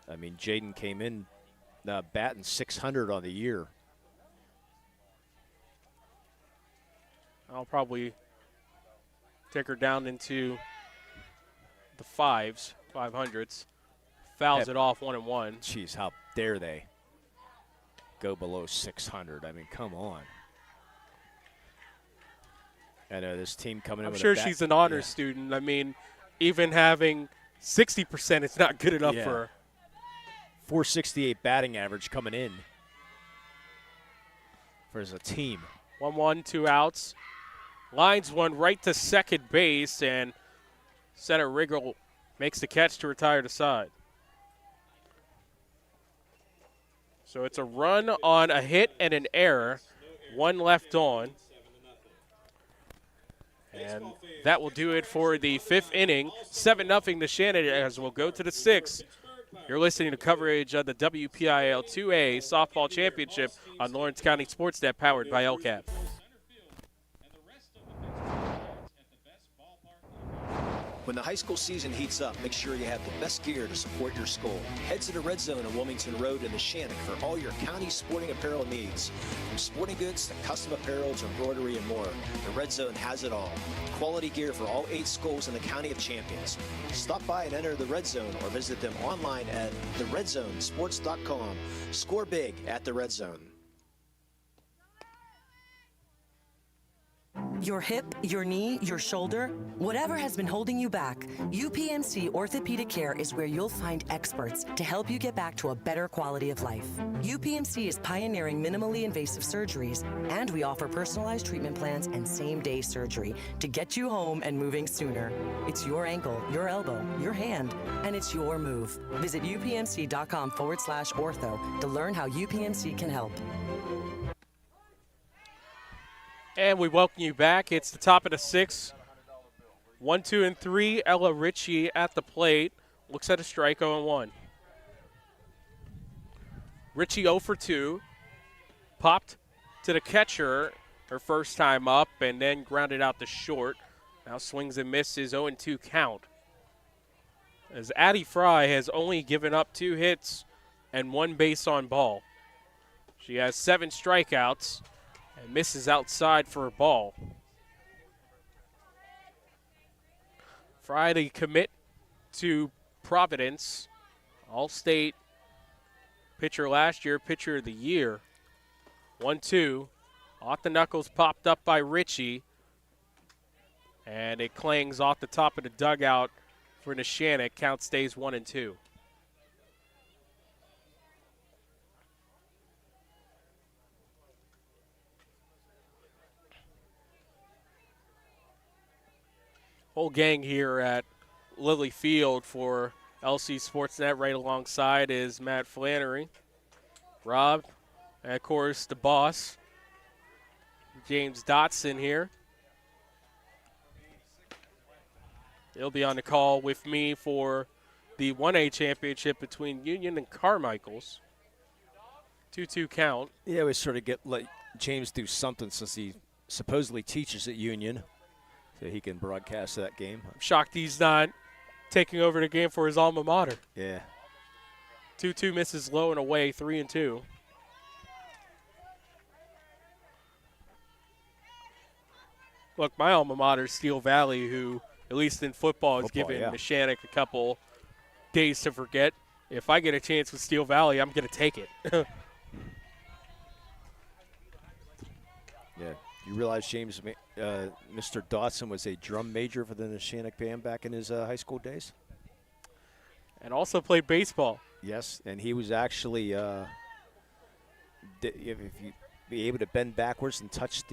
I mean, Jaden came in batting .600 on the year. I'll probably take her down into the 500s. Fouls it off 1-1. Jeez, how dare they go below 600? I mean, come on. I know this team coming in I'm with sure a she's an honors student. I mean, even having 60% is not good enough for her. 468 batting average coming in for as a team. 1-1, 2 outs. Lines one right to second base, and center Riggle makes the catch to retire the side. So it's a run on a hit and an error. 1 left on. And that will do it for the 5th inning. 7-0 to Shannon as we'll go to the 6th. You're listening to coverage of the WPIAL 2A Softball Championship on Lawrence County SportsNet, powered by LCAP. When the high school season heats up, make sure you have the best gear to support your school. Head to the Red Zone on Wilmington Road in Neshannock for all your county sporting apparel needs. From sporting goods to custom apparel to embroidery and more, the Red Zone has it all. Quality gear for all 8 schools in the County of Champions. Stop by and enter the Red Zone or visit them online at theredzonesports.com. Score big at the Red Zone. Your hip, your knee, your shoulder, whatever has been holding you back, UPMC Orthopedic Care is where you'll find experts to help you get back to a better quality of life. UPMC is pioneering minimally invasive surgeries, and we offer personalized treatment plans and same-day surgery to get you home and moving sooner. It's your ankle, your elbow, your hand, and it's your move. Visit upmc.com/ortho to learn how UPMC can help. And we welcome you back. It's the top of the 6th. 1, 2, and 3. Ella Ritchie at the plate. Looks at a strike, 0-1. Ritchie 0 for 2. Popped to the catcher her first time up and then grounded out to short. Now swings and misses, 0-2 count. As Addie Fry has only given up 2 hits and 1 base on ball. She has 7 strikeouts. And misses outside for a ball. Friday commit to Providence. All-State pitcher last year, pitcher of the year. 1-2. Off the knuckles popped up by Ritchie. And it clangs off the top of the dugout for Neshannock. Count stays 1-2. Whole gang here at Lilly Field for LC SportsNet. Right alongside is Matt Flannery, Rob, and of course the boss, James Dotson here. He'll be on the call with me for the 1A championship between Union and Carmichael's. 2-2 count. Yeah, we sort of let James do something since he supposedly teaches at Union, so he can broadcast that game. I'm shocked he's not taking over the game for his alma mater. Yeah. 2-2 misses low and away, 3-2. Look, my alma mater, Steel Valley, who, at least in football, has given Neshannock a couple days to forget. If I get a chance with Steel Valley, I'm going to take it. Yeah. You realize, James, Mr. Dawson was a drum major for the Neshannock band back in his high school days? And also played baseball. Yes, and he was actually, if you be able to bend backwards and touch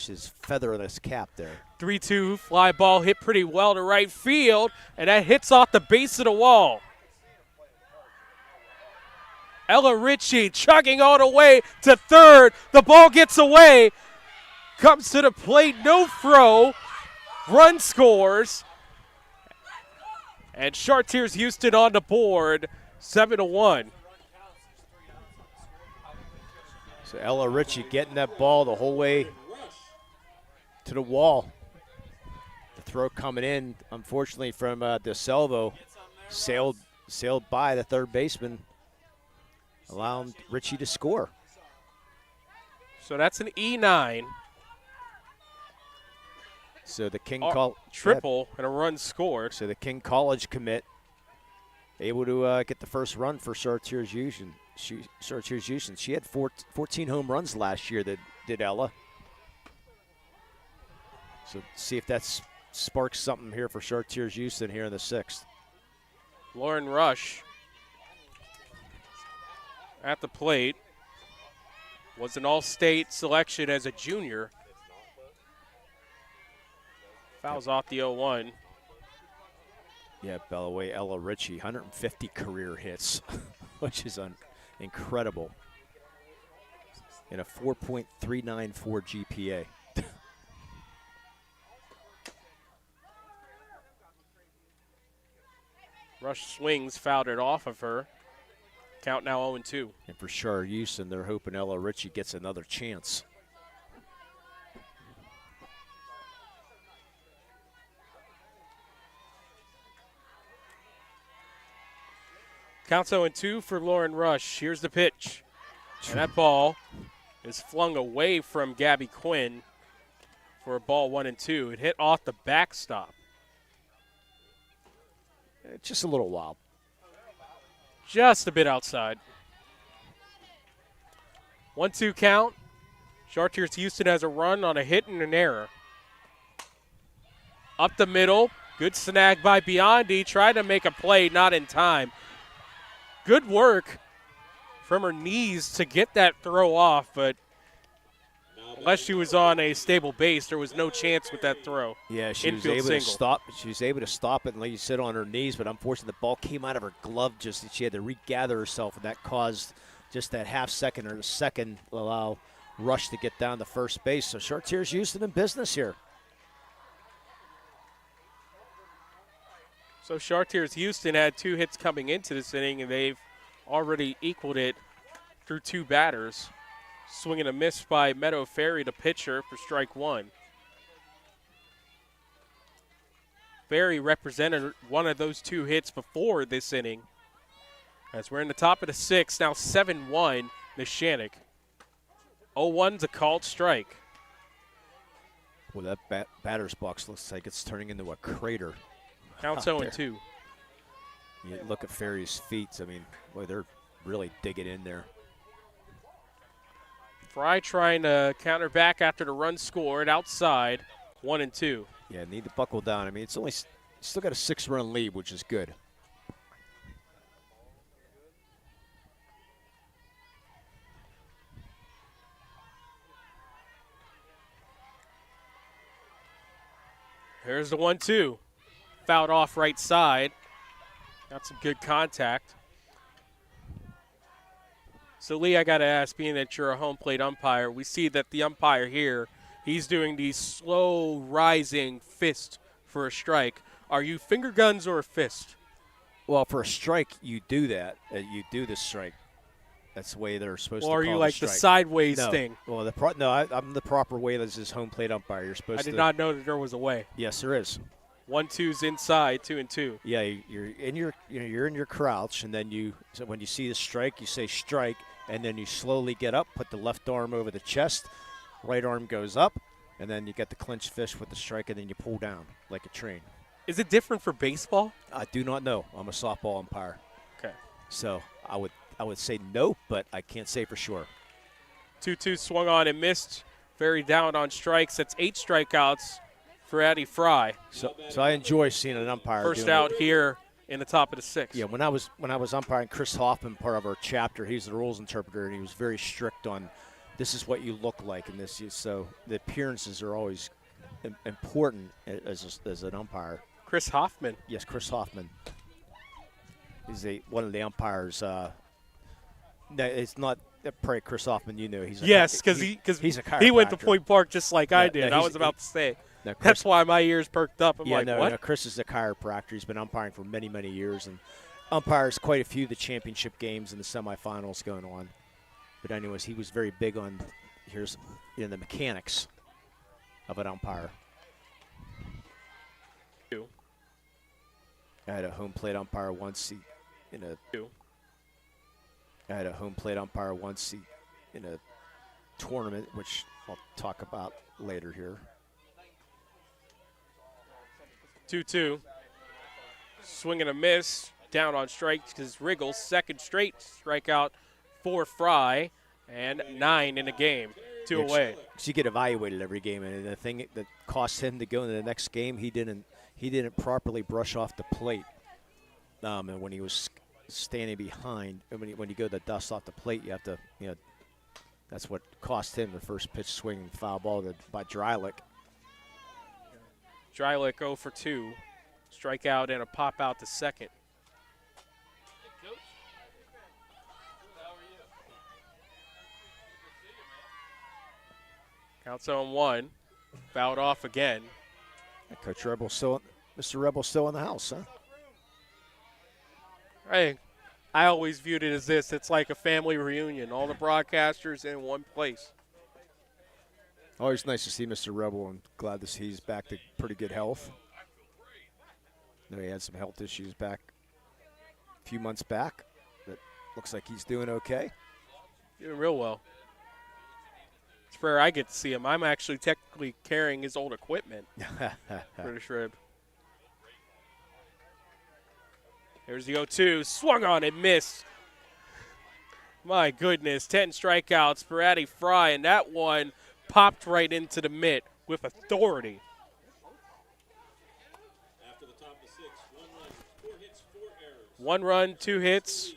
his feather on his cap there. 3-2, fly ball hit pretty well to right field, and that hits off the base of the wall. Ella Ritchie chugging all the way to third. The ball gets away. Comes to the plate, no throw. Run scores. And Chartiers-Houston on the board, 7-1. So Ella Ritchie getting that ball the whole way to the wall. The throw coming in, unfortunately, from DeSalvo, sailed by the third baseman, allowing Ritchie to score. So that's an E9. So the King triple and a run scored. So the King College commit able to get the first run for Chartiers-Houston. She had 14 home runs last year, that did Ella. So see if that sparks something here for Chartiers-Houston here in the sixth. Lauren Rush at the plate. Was an all-state selection as a junior. Fouls off the 0-1. Yeah, Bellaway, Ella Ritchie, 150 career hits, which is incredible. And a 4.394 GPA. Rush swings, fouled it off of her. Count now 0-2. And for Chartiers-Houston, they're hoping Ella Ritchie gets another chance. Counts 0-2 for Lauren Rush. Here's the pitch. And that ball is flung away from Gabby Quinn for a ball 1-2. It hit off the backstop. Just a little wild. Just a bit outside. 1-2 count. Chartiers-Houston has a run on a hit and an error. Up the middle. Good snag by Biondi. Tried to make a play, not in time. Good work from her knees to get that throw off, but unless she was on a stable base, there was no chance with that throw. Yeah, she was able to stop. She was able to stop it and let you sit on her knees, but unfortunately the ball came out of her glove. She had to regather herself, and that caused just that half second or a second allow Rush to get down to first base. So Chartiers-Houston in business here. So Chartiers-Houston had 2 hits coming into this inning, and they've already equaled it through 2 batters. Swing and a miss by Meadow Ferry, the pitcher, for strike 1. Ferry represented one of those 2 hits before this inning. As we're in the top of the 6th, now 7-1, Neshannock. 0-1's a called strike. Well, that batter's box looks like it's turning into a crater. Counts 0-2. You look at Ferry's feet. I mean, boy, they're really digging in there. Fry trying to counter back after the run scored outside, 1-2. Yeah, need to buckle down. I mean, it's only still got a 6-run lead, which is good. Here's the 1-2. Fouled off right side. Got some good contact. So, Lee, I got to ask, being that you're a home plate umpire, we see that the umpire here, he's doing the slow rising fist for a strike. Are you finger guns or a fist? Well, for a strike, you do that. You do the strike. That's the way they're supposed to call Or are you like the strike. sideways No. thing? Well, I'm the proper way as his home plate umpire. You're supposed I to. did not know that there was a way. Yes, there is. 1-2's inside, 2-2. Yeah, you're in your crouch, and then so when you see the strike, you say strike, and then you slowly get up, put the left arm over the chest, right arm goes up, and then you get the clinch fist with the strike, and then you pull down like a train. Is it different for baseball? I do not know. I'm a softball umpire. Okay. So I would say no, but I can't say for sure. 2-2 swung on and missed. Very down on strikes. That's 8 strikeouts for Addie Fry. So I enjoy seeing an umpire. First doing out it. here in the top of the 6th. Yeah, when I was umpiring, Chris Hoffman, part of our chapter, he's the rules interpreter, and he was very strict on this is what you look like in this. So the appearances are always important as an umpire. Chris Hoffman. Yes, Chris Hoffman. He's one of the umpires. No, it's not probably Chris Hoffman. You know, he's because he's a chiropractor. He went to Point Park just like I did. No, I was about to say. No, Chris, that's why my ears perked up. I'm like, what? No, Chris is a chiropractor. He's been umpiring for many, many years and umpires quite a few of the championship games and the semifinals going on. But anyways, he was very big on the mechanics of an umpire. I had a home plate umpire once in a tournament, which I'll talk about later here. 2-2. Swing and a miss. Down on strikes because Riggles, second straight strikeout for Fry, and 9 in a game. 2 away. So you get evaluated every game, and the thing that cost him to go into the next game, he didn't properly brush off the plate. And when he was standing behind, when you go to dust off the plate, you have to, that's what cost him the first pitch swing foul ball by Drylick. Drylick 0 for 2. Strikeout and a pop out to second. Counts on 1. Fouled off again. Coach Rebel Mr. Rebel still in the house, huh? Hey, I always viewed it as this. It's like a family reunion. All the broadcasters in one place. Always nice to see Mr. Rebel, and glad to see he's back to pretty good health. I know he had some health issues back a few months back, but looks like he's doing okay. Doing real well. It's rare I get to see him. I'm actually technically carrying his old equipment for the Shrib. There's the 0-2. Swung on and missed. My goodness, 10 strikeouts for Addie Fry, and that one popped right into the mitt with authority. After the top of 6, 1 run, 4 hits, 4 errors. 1 run, 2 hits,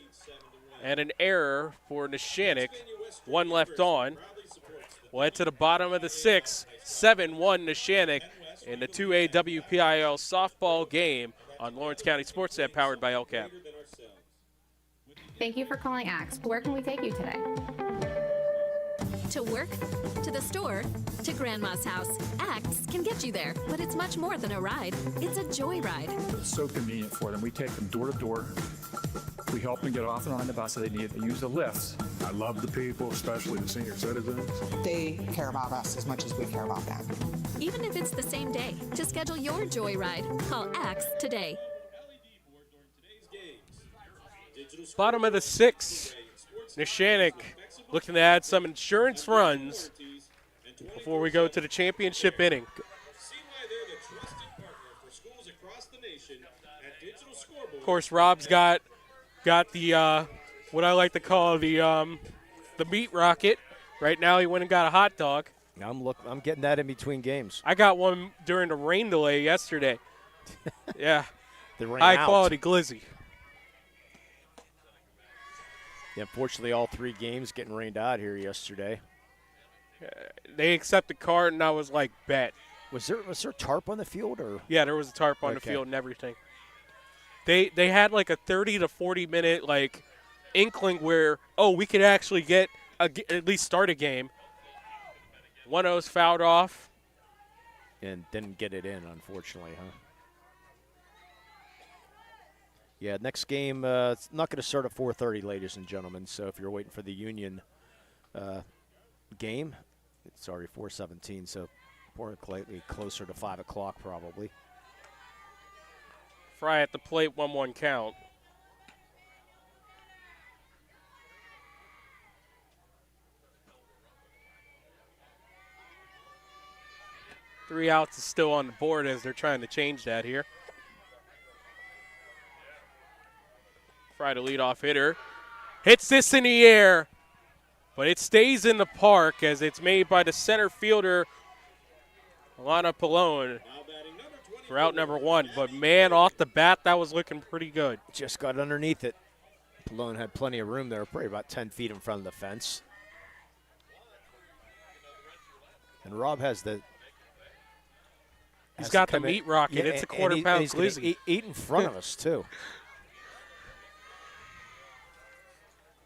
and an error for Neshannock. 1 left on. We'll head to the bottom of the 6th. 7-1 Neshannock in the 2A WPIAL softball game on Lawrence County SportsNet, powered by LCAP. Thank you for calling Axe. Where can we take you today? To work, to the store, to Grandma's house. Axe can get you there, but it's much more than a ride. It's a joyride. It's so convenient for them. We take them door to door. We help them get off and on the bus that they need. They use the lifts. I love the people, especially the senior citizens. They care about us as much as we care about them. Even if it's the same day, to schedule your joyride, call Axe today. Bottom of the 6th. Neshannock looking to add some insurance runs before we go to the championship inning. Of course, Rob's got the what I like to call the meat rocket. Right now, he went and got a hot dog. I'm getting that in between games. I got one during the rain delay yesterday. Yeah, the rain high quality glizzy. Yeah, unfortunately, all 3 games getting rained out here yesterday. They accepted card, and I was like, bet. Was there tarp on the field or? Yeah, there was a tarp on the field and everything. They had like a 30 to 40 minute like inkling where we could actually get at least start a game. 1-0's fouled off. And didn't get it in, unfortunately, huh? Yeah, next game, it's not going to start at 4:30, ladies and gentlemen. So if you're waiting for the Union game, it's already 4:17, so more likely closer to 5 o'clock probably. Fry at the plate, 1-1 count. Three outs is still on the board as they're trying to change that here. Fry, the leadoff hitter, hits this in the air, but it stays in the park as it's made by the center fielder, Alana Pallone, for out number 1. But, man, off the bat, that was looking pretty good. Just got underneath it. Pallone had plenty of room there, probably about 10 feet in front of the fence. And Rob has the... He's got the meat rocket. Yeah, it's a quarter-pound glizzy. Eat in front of us, too.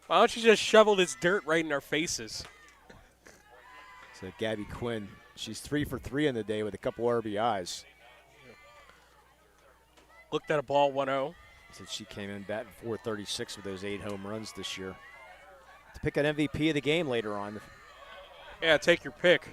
Why don't you just shovel this dirt right in our faces? So Gabby Quinn, she's 3 for 3 in the day with a couple RBIs. Looked at a ball 1-0. Since she came in batting .436 with those 8 home runs this year. To pick an MVP of the game later on. Yeah, take your pick.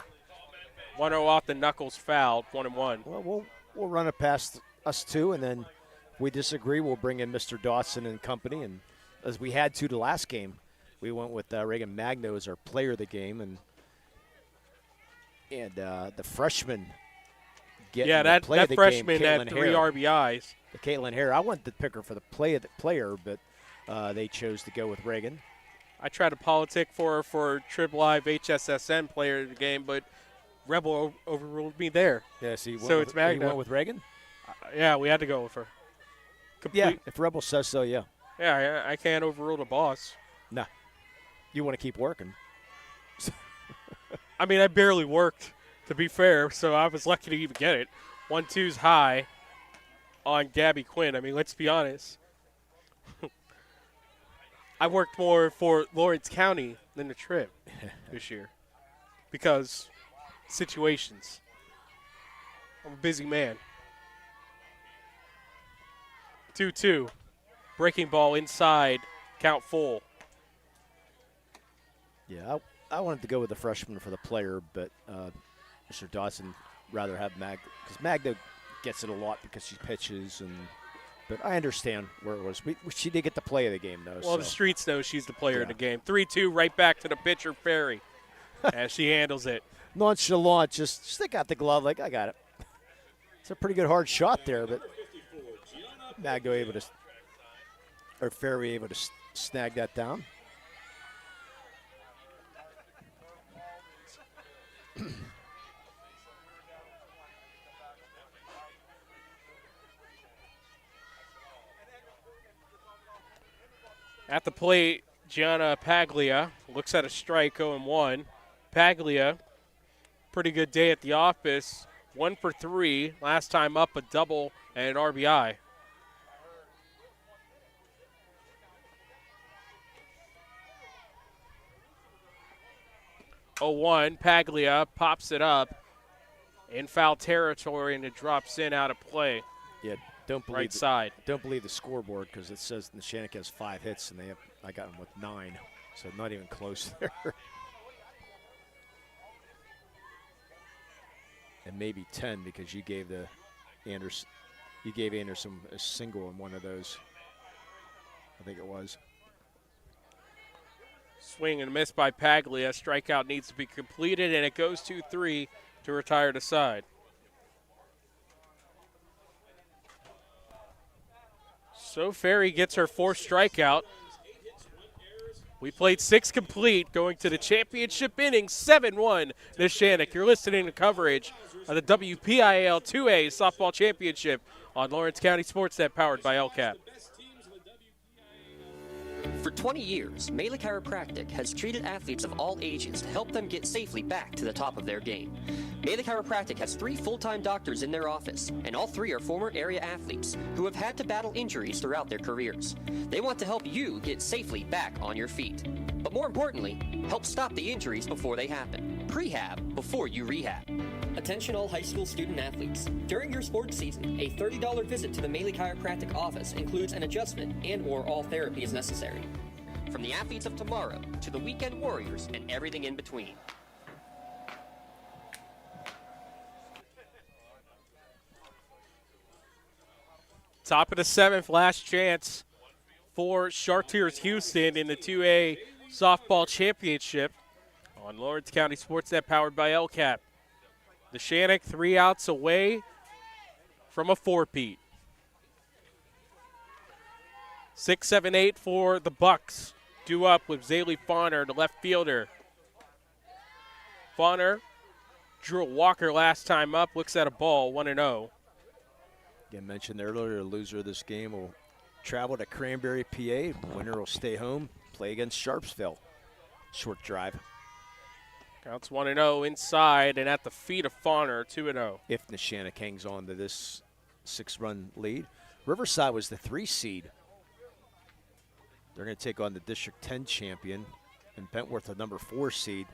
1-0 off the knuckles fouled, 1-1. Well, we'll run it past us two, and then if we disagree, we'll bring in Mr. Dawson and company. And as we had to the last game, we went with Reagan Magno as our player of the game, and the freshman getting the play of the freshman game, had 3 RBIs. The Caitlin Hare. I wanted to pick her for the player, but they chose to go with Reagan. I tried to politic for her for Trib Live HSSN player of the game, but Rebel overruled me there. Yeah, see, so it's Magna. You went with Reagan? Yeah, we had to go with her. Yeah, if Rebel says so, yeah. Yeah, I can't overrule the boss. No. You want to keep working. I mean, I barely worked, to be fair, so I was lucky to even get it. 1-2's high on Gabby Quinn. I mean, let's be honest. I worked more for Lawrence County than the Trib this year because situations. I'm a busy man. 2-2. Breaking ball inside. Count full. Yeah, I wanted to go with the freshman for the player, but Mr. Dawson rather have Magda, because Magda gets it a lot because she pitches, but I understand where it was. She did get the play of the game, though. Well, the streets know she's the player of the game. 3-2, right back to the pitcher, Ferry, as she handles it. Nonchalant, just stick out the glove like, I got it. It's a pretty good hard shot there, but Magda able to, or Ferry able to snag that down. At the plate, Gianna Paglia looks at a strike, 0-1. Paglia, pretty good day at the office. 1 for 3. Last time up, a double and an RBI. Paglia pops it up in foul territory, and it drops in out of play. Yeah, don't believe right side. Don't believe the scoreboard because it says Neshannock has 5 hits, and I got them with 9, so not even close there. And maybe 10 because you gave Anderson a single in one of those. I think it was. Swing and a miss by Paglia. Strikeout needs to be completed, and it goes 2-3 to retire the side. So Ferry gets her 4th strikeout. We played 6 complete, going to the championship inning, 7-1 Neshannock. You're listening to coverage of the WPIAL 2A Softball Championship on Lawrence County SportsNet, powered by LCAP. For 20 years, Mela Chiropractic has treated athletes of all ages to help them get safely back to the top of their game. Bailey Chiropractic has 3 full-time doctors in their office, and all 3 are former area athletes who have had to battle injuries throughout their careers. They want to help you get safely back on your feet. But more importantly, help stop the injuries before they happen. Prehab before you rehab. Attention all high school student athletes. During your sports season, a $30 visit to the Bailey Chiropractic office includes an adjustment and/or all therapy is necessary. From the athletes of tomorrow to the weekend warriors and everything in between. Top of the 7th, last chance for Chartiers-Houston in the 2A Softball Championship on Lawrence County SportsNet, powered by LCAP. Neshannock 3 outs away from a 4-peat. 6-7-8 for the Bucs. Due up with Zaylee Fauner, the left fielder. Fauner drew a walker last time up, looks at a ball, 1-0. Again, mentioned earlier, the loser of this game will travel to Cranberry, PA. The winner will stay home, play against Sharpsville. Short drive. Counts 1-0 inside and at the feet of Fauner, 2-0. If Neshannock hangs on to this 6-run lead. Riverside was the 3 seed. They're going to take on the District 10 champion, and Bentworth, the number 4 seed.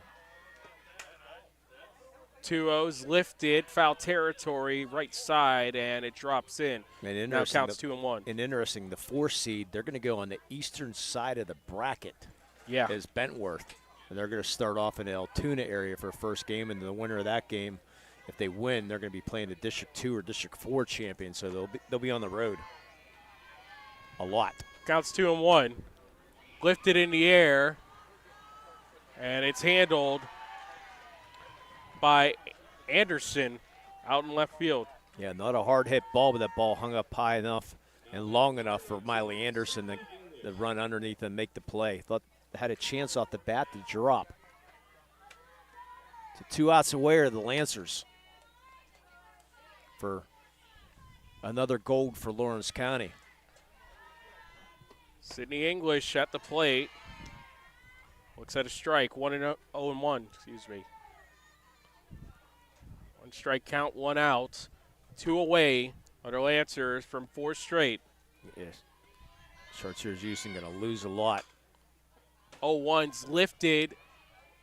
2-0's lifted, foul territory, right side, and it drops in. And now counts 2-1. And interesting, the 4 seed, they're going to go on the eastern side of the bracket. Yeah. Is Bentworth. And they're going to start off in the Altoona area for first game, and the winner of that game, if they win, they're going to be playing the District 2 or District 4 champion, so they'll be on the road a lot. Counts 2-1. Lifted in the air, and it's handled by Anderson out in left field. Yeah, not a hard hit ball, but that ball hung up high enough and long enough for Miley Anderson to run underneath and make the play. Thought had a chance off the bat to drop. So 2 outs away are the Lancers for another gold for Lawrence County. Sydney English at the plate. Looks at a strike, 1-0-1, excuse me. 1 strike count, 1 out. 2 away are the Lancers from 4 straight. Yes. Chartiers-Houston going to lose a lot. 0-1's lifted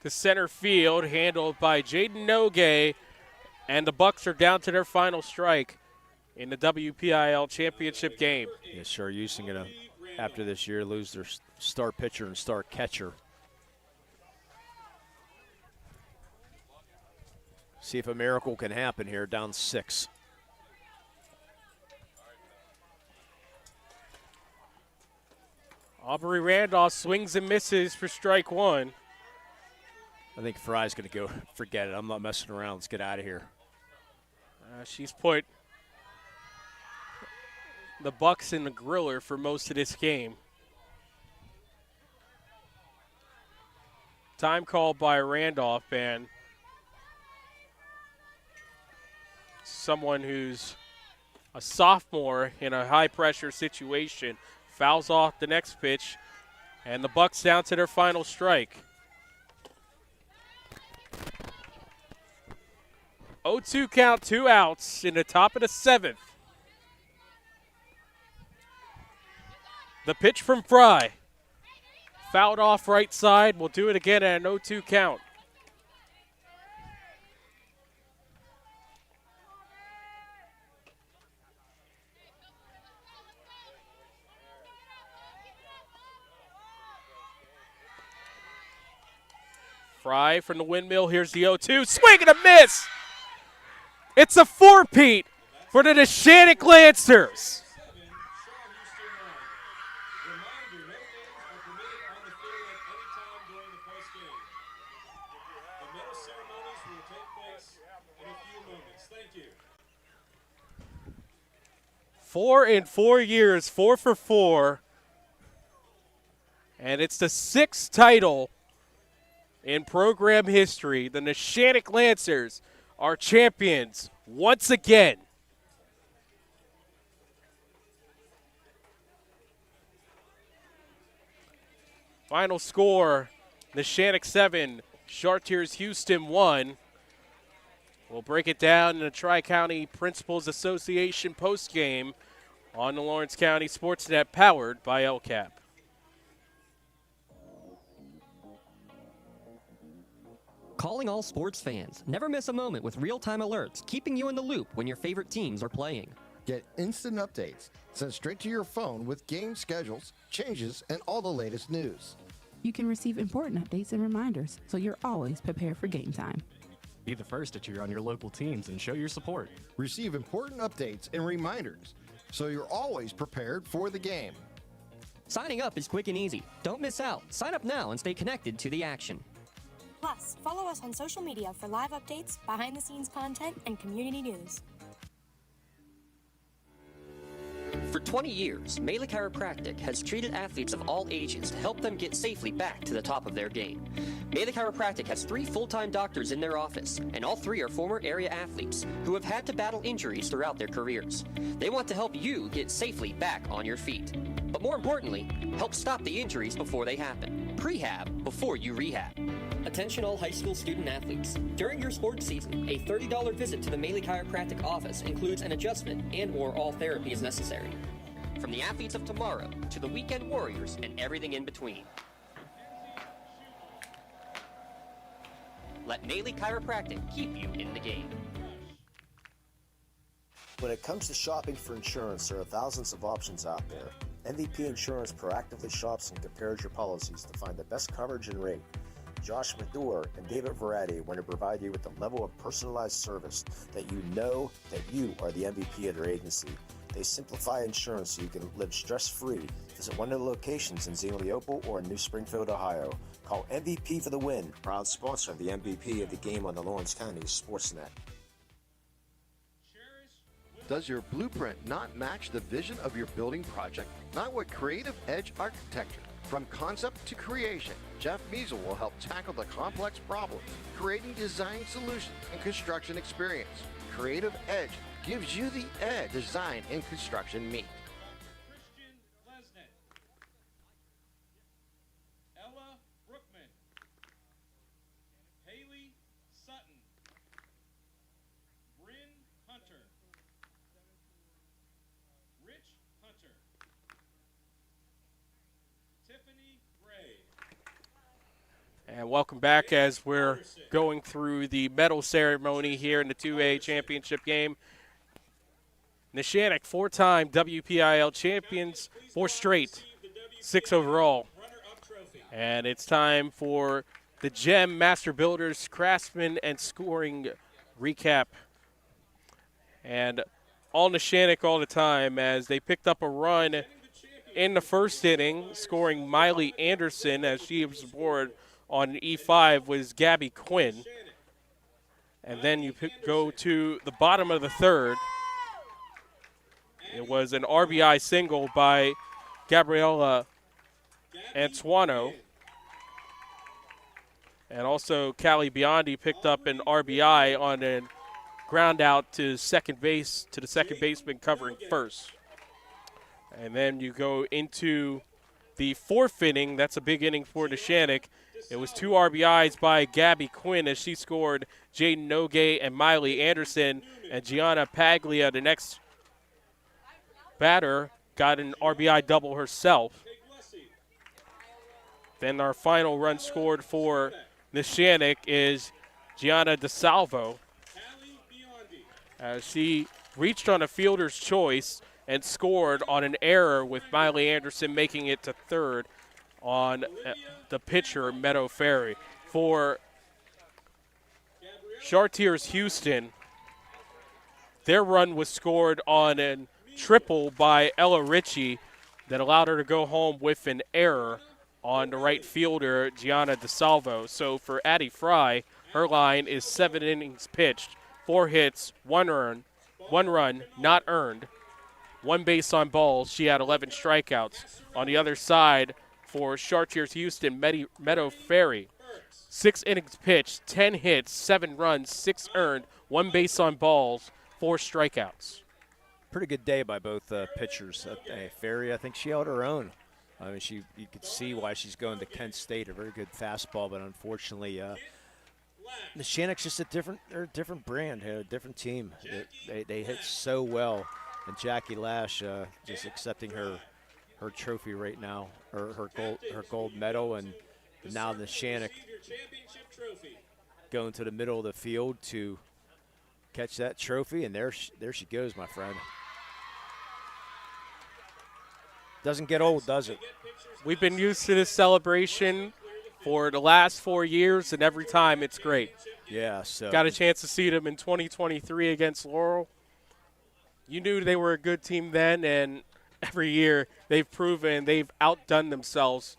to center field, handled by Jaden Nogue, and the Bucs are down to their final strike in the WPIAL championship game. Yes, Chartiers-Houston going to, after this year, lose their star pitcher and star catcher. See if a miracle can happen here, down 6. Aubrey Randolph swings and misses for strike 1. I think Fry's going to go, forget it, I'm not messing around, let's get out of here. She's put the Bucs in the griller for most of this game. Time called by Randolph, and someone who's a sophomore in a high-pressure situation fouls off the next pitch, and the Bucs down to their final strike. 0-2 count, 2 outs in the top of the 7th. The pitch from Fry. Fouled off right side. We'll do it again at an 0-2 count. Fry from the windmill. Here's the 0-2. Swing and a miss. It's a 4-peat for the Neshannock Lancers. Four in 4 years, 4 for 4. And it's the 6th title in program history. The Neshannock Lancers are champions once again. Final score, Neshannock 7, Chartiers-Houston 1. We'll break it down in the Tri-County Principals Association postgame on the Lawrence County SportsNet, powered by LCAP. Calling all sports fans. Never miss a moment with real-time alerts, keeping you in the loop when your favorite teams are playing. Get instant updates sent straight to your phone with game schedules, changes, and all the latest news. You can receive important updates and reminders, so you're always prepared for game time. Be the first to cheer on your local teams and show your support. Receive important updates and reminders, so you're always prepared for the game. Signing up is quick and easy. Don't miss out. Sign up now and stay connected to the action. Plus, follow us on social media for live updates, behind-the-scenes content, and community news. For 20 years, Mele Chiropractic has treated athletes of all ages to help them get safely back to the top of their game. Mele Chiropractic has 3 full-time doctors in their office, and all 3 are former area athletes who have had to battle injuries throughout their careers. They want to help you get safely back on your feet. But more importantly, help stop the injuries before they happen. Prehab before you rehab. Attention all high school student athletes. During your sports season, a $30 visit to the Mele Chiropractic office includes an adjustment and/or all therapy is necessary. From the athletes of tomorrow to the weekend warriors and everything in between. Let Mele Chiropractic keep you in the game. When it comes to shopping for insurance, there are thousands of options out there. MVP Insurance proactively shops and compares your policies to find the best coverage and rate. Josh Madore and David Verratti want to provide you with the level of personalized service that you know that you are the MVP of their agency. They simplify insurance so you can live stress-free. Visit one of the locations in Xenia Leopold or in New Springfield, Ohio. Call MVP for the win. Proud sponsor of the MVP of the game on the Lawrence County SportsNet. Does your blueprint not match the vision of your building project? Not with Creative Edge Architecture. From concept to creation, Jeff Measle will help tackle the complex problems, creating design solutions and construction experience. Creative Edge gives you the edge design and construction meet. Christian Lesnick. Ella Brookman. Haley Sutton. Bryn Hunter. Rich Hunter. Tiffany Gray. And welcome back as we're going through the medal ceremony here in the 2A championship game. Neshannock, 4-time WPIAL champions, 4 straight, 6 overall. And it's time for the GEM Master Builders Craftsman and Scoring recap. And all Neshannock all the time as they picked up a run in the first inning, scoring Miley Anderson as she was aboard on E5 was Gabby Quinn. And then you go to the bottom of the third. It was an RBI single by Gabriella Antuano. And also Callie Biondi picked up an RBI on a ground out to second base, to the second baseman covering first. And then you go into the 4th inning. That's a big inning for Neshannock. It was 2 RBIs by Gabby Quinn as she scored Jaden Nogue and Miley Anderson. And Gianna Paglia, the next batter, got an RBI double herself. Then our final run scored for Neshannock is Gianna DeSalvo as she reached on a fielder's choice and scored on an error with Miley Anderson making it to third on the pitcher, Meadow Ferry. For Chartiers-Houston, their run was scored on a triple by Ella Ritchie that allowed her to go home with an error on the right fielder, Gianna DeSalvo. So for Addie Fry, her line is 7 innings pitched, 4 hits, 1 run, not earned, 1 base on balls. She had 11 strikeouts. On the other side, for Chartiers-Houston, Meadow Ferry, 6 innings pitched, 10 hits, 7 runs, 6 earned, 1 base on balls, 4 strikeouts. Pretty good day by both pitchers. Ferry, I think she held her own. I mean, you could see why she's going to Kent State, a very good fastball, but unfortunately Neshannock's just they're a different brand, a different team. They hit so well, and Jackie Lash just accepting her trophy right now, or her gold medal, and now Neshannock going to the middle of the field to catch that trophy, and there she goes, my friend. Doesn't get old, does it? We've been used to this celebration for the last 4 years, and every time it's great. Yeah, so. Got a chance to see them in 2023 against Laurel. You knew they were a good team then, and every year they've proven they've outdone themselves.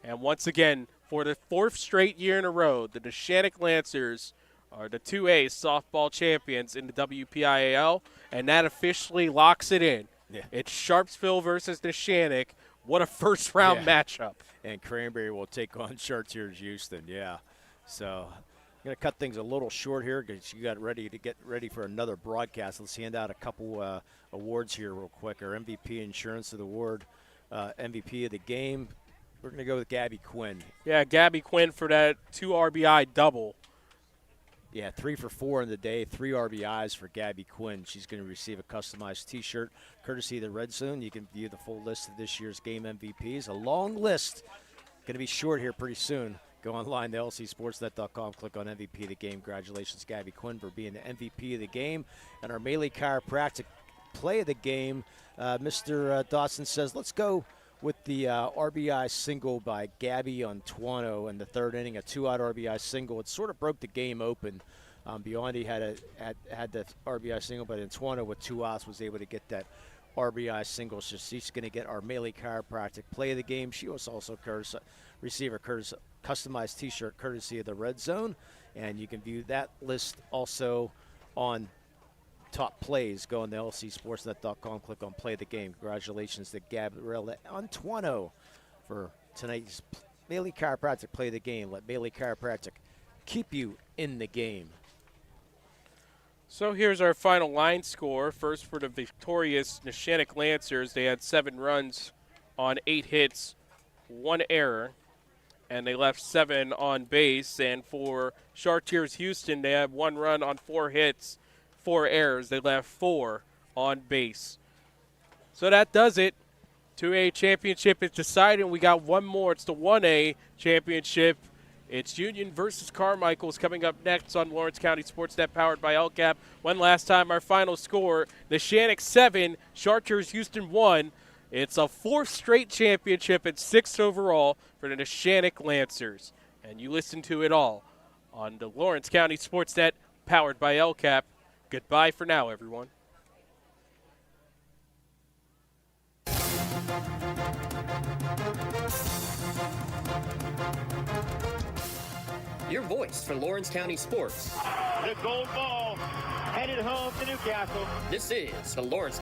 And once again, for the 4th straight year in a row, the Neshannock Lancers are the 2A softball champions in the WPIAL, and that officially locks it in. Yeah. It's Sharpsville versus Neshannock. What a first-round matchup. And Cranberry will take on Chartiers-Houston, yeah. So I'm going to cut things a little short here because you got to get ready for another broadcast. Let's hand out a couple awards here real quick. Our MVP Insurance of the Award, MVP of the game. We're going to go with Gabby Quinn. Yeah, Gabby Quinn for that 2 RBI double. Yeah, 3 for 4 in the day, 3 RBIs for Gabby Quinn. She's going to receive a customized T-shirt courtesy of the Red Zone. You can view the full list of this year's game MVPs. A long list. Going to be short here pretty soon. Go online to lcsportsnet.com, click on MVP of the game. Congratulations, Gabby Quinn, for being the MVP of the game. And our Melee Chiropractic play of the game, Mr. Dawson says, let's go with the RBI single by Gabby on Tuano in the 3rd inning, a 2-out RBI single. It sort of broke the game open. Biondi had the RBI single, but Tuano with 2 outs was able to get that RBI single. So she's going to get our Melee Chiropractic play of the game. She was also receive a customized T-shirt courtesy of the Red Zone, and you can view that list also on top plays. Go on to lcsportsnet.com, click on play the game. Congratulations to Gabriella Antuano for tonight's Melee Chiropractic play the game. Let Melee Chiropractic keep you in the game. So here's our final line score. First for the victorious Neshannock Lancers, they had 7 runs on 8 hits, 1 error, and they left 7 on base. And for Chartiers-Houston, they had 1 run on 4 hits, 4 errors. They left 4 on base. So that does it. 2A championship is decided. We got one more. It's the 1A championship. It's Union versus Carmichael's coming up next on Lawrence County SportsNet, powered by LCAP. One last time, our final score, Neshannock 7, Chartiers-Houston 1. It's a 4th straight championship and 6th overall for the Neshannock Lancers. And you listen to it all on the Lawrence County SportsNet, powered by LCAP. Goodbye for now, everyone. Your voice for Lawrence County sports. The gold ball headed home to Newcastle. This is the Lawrence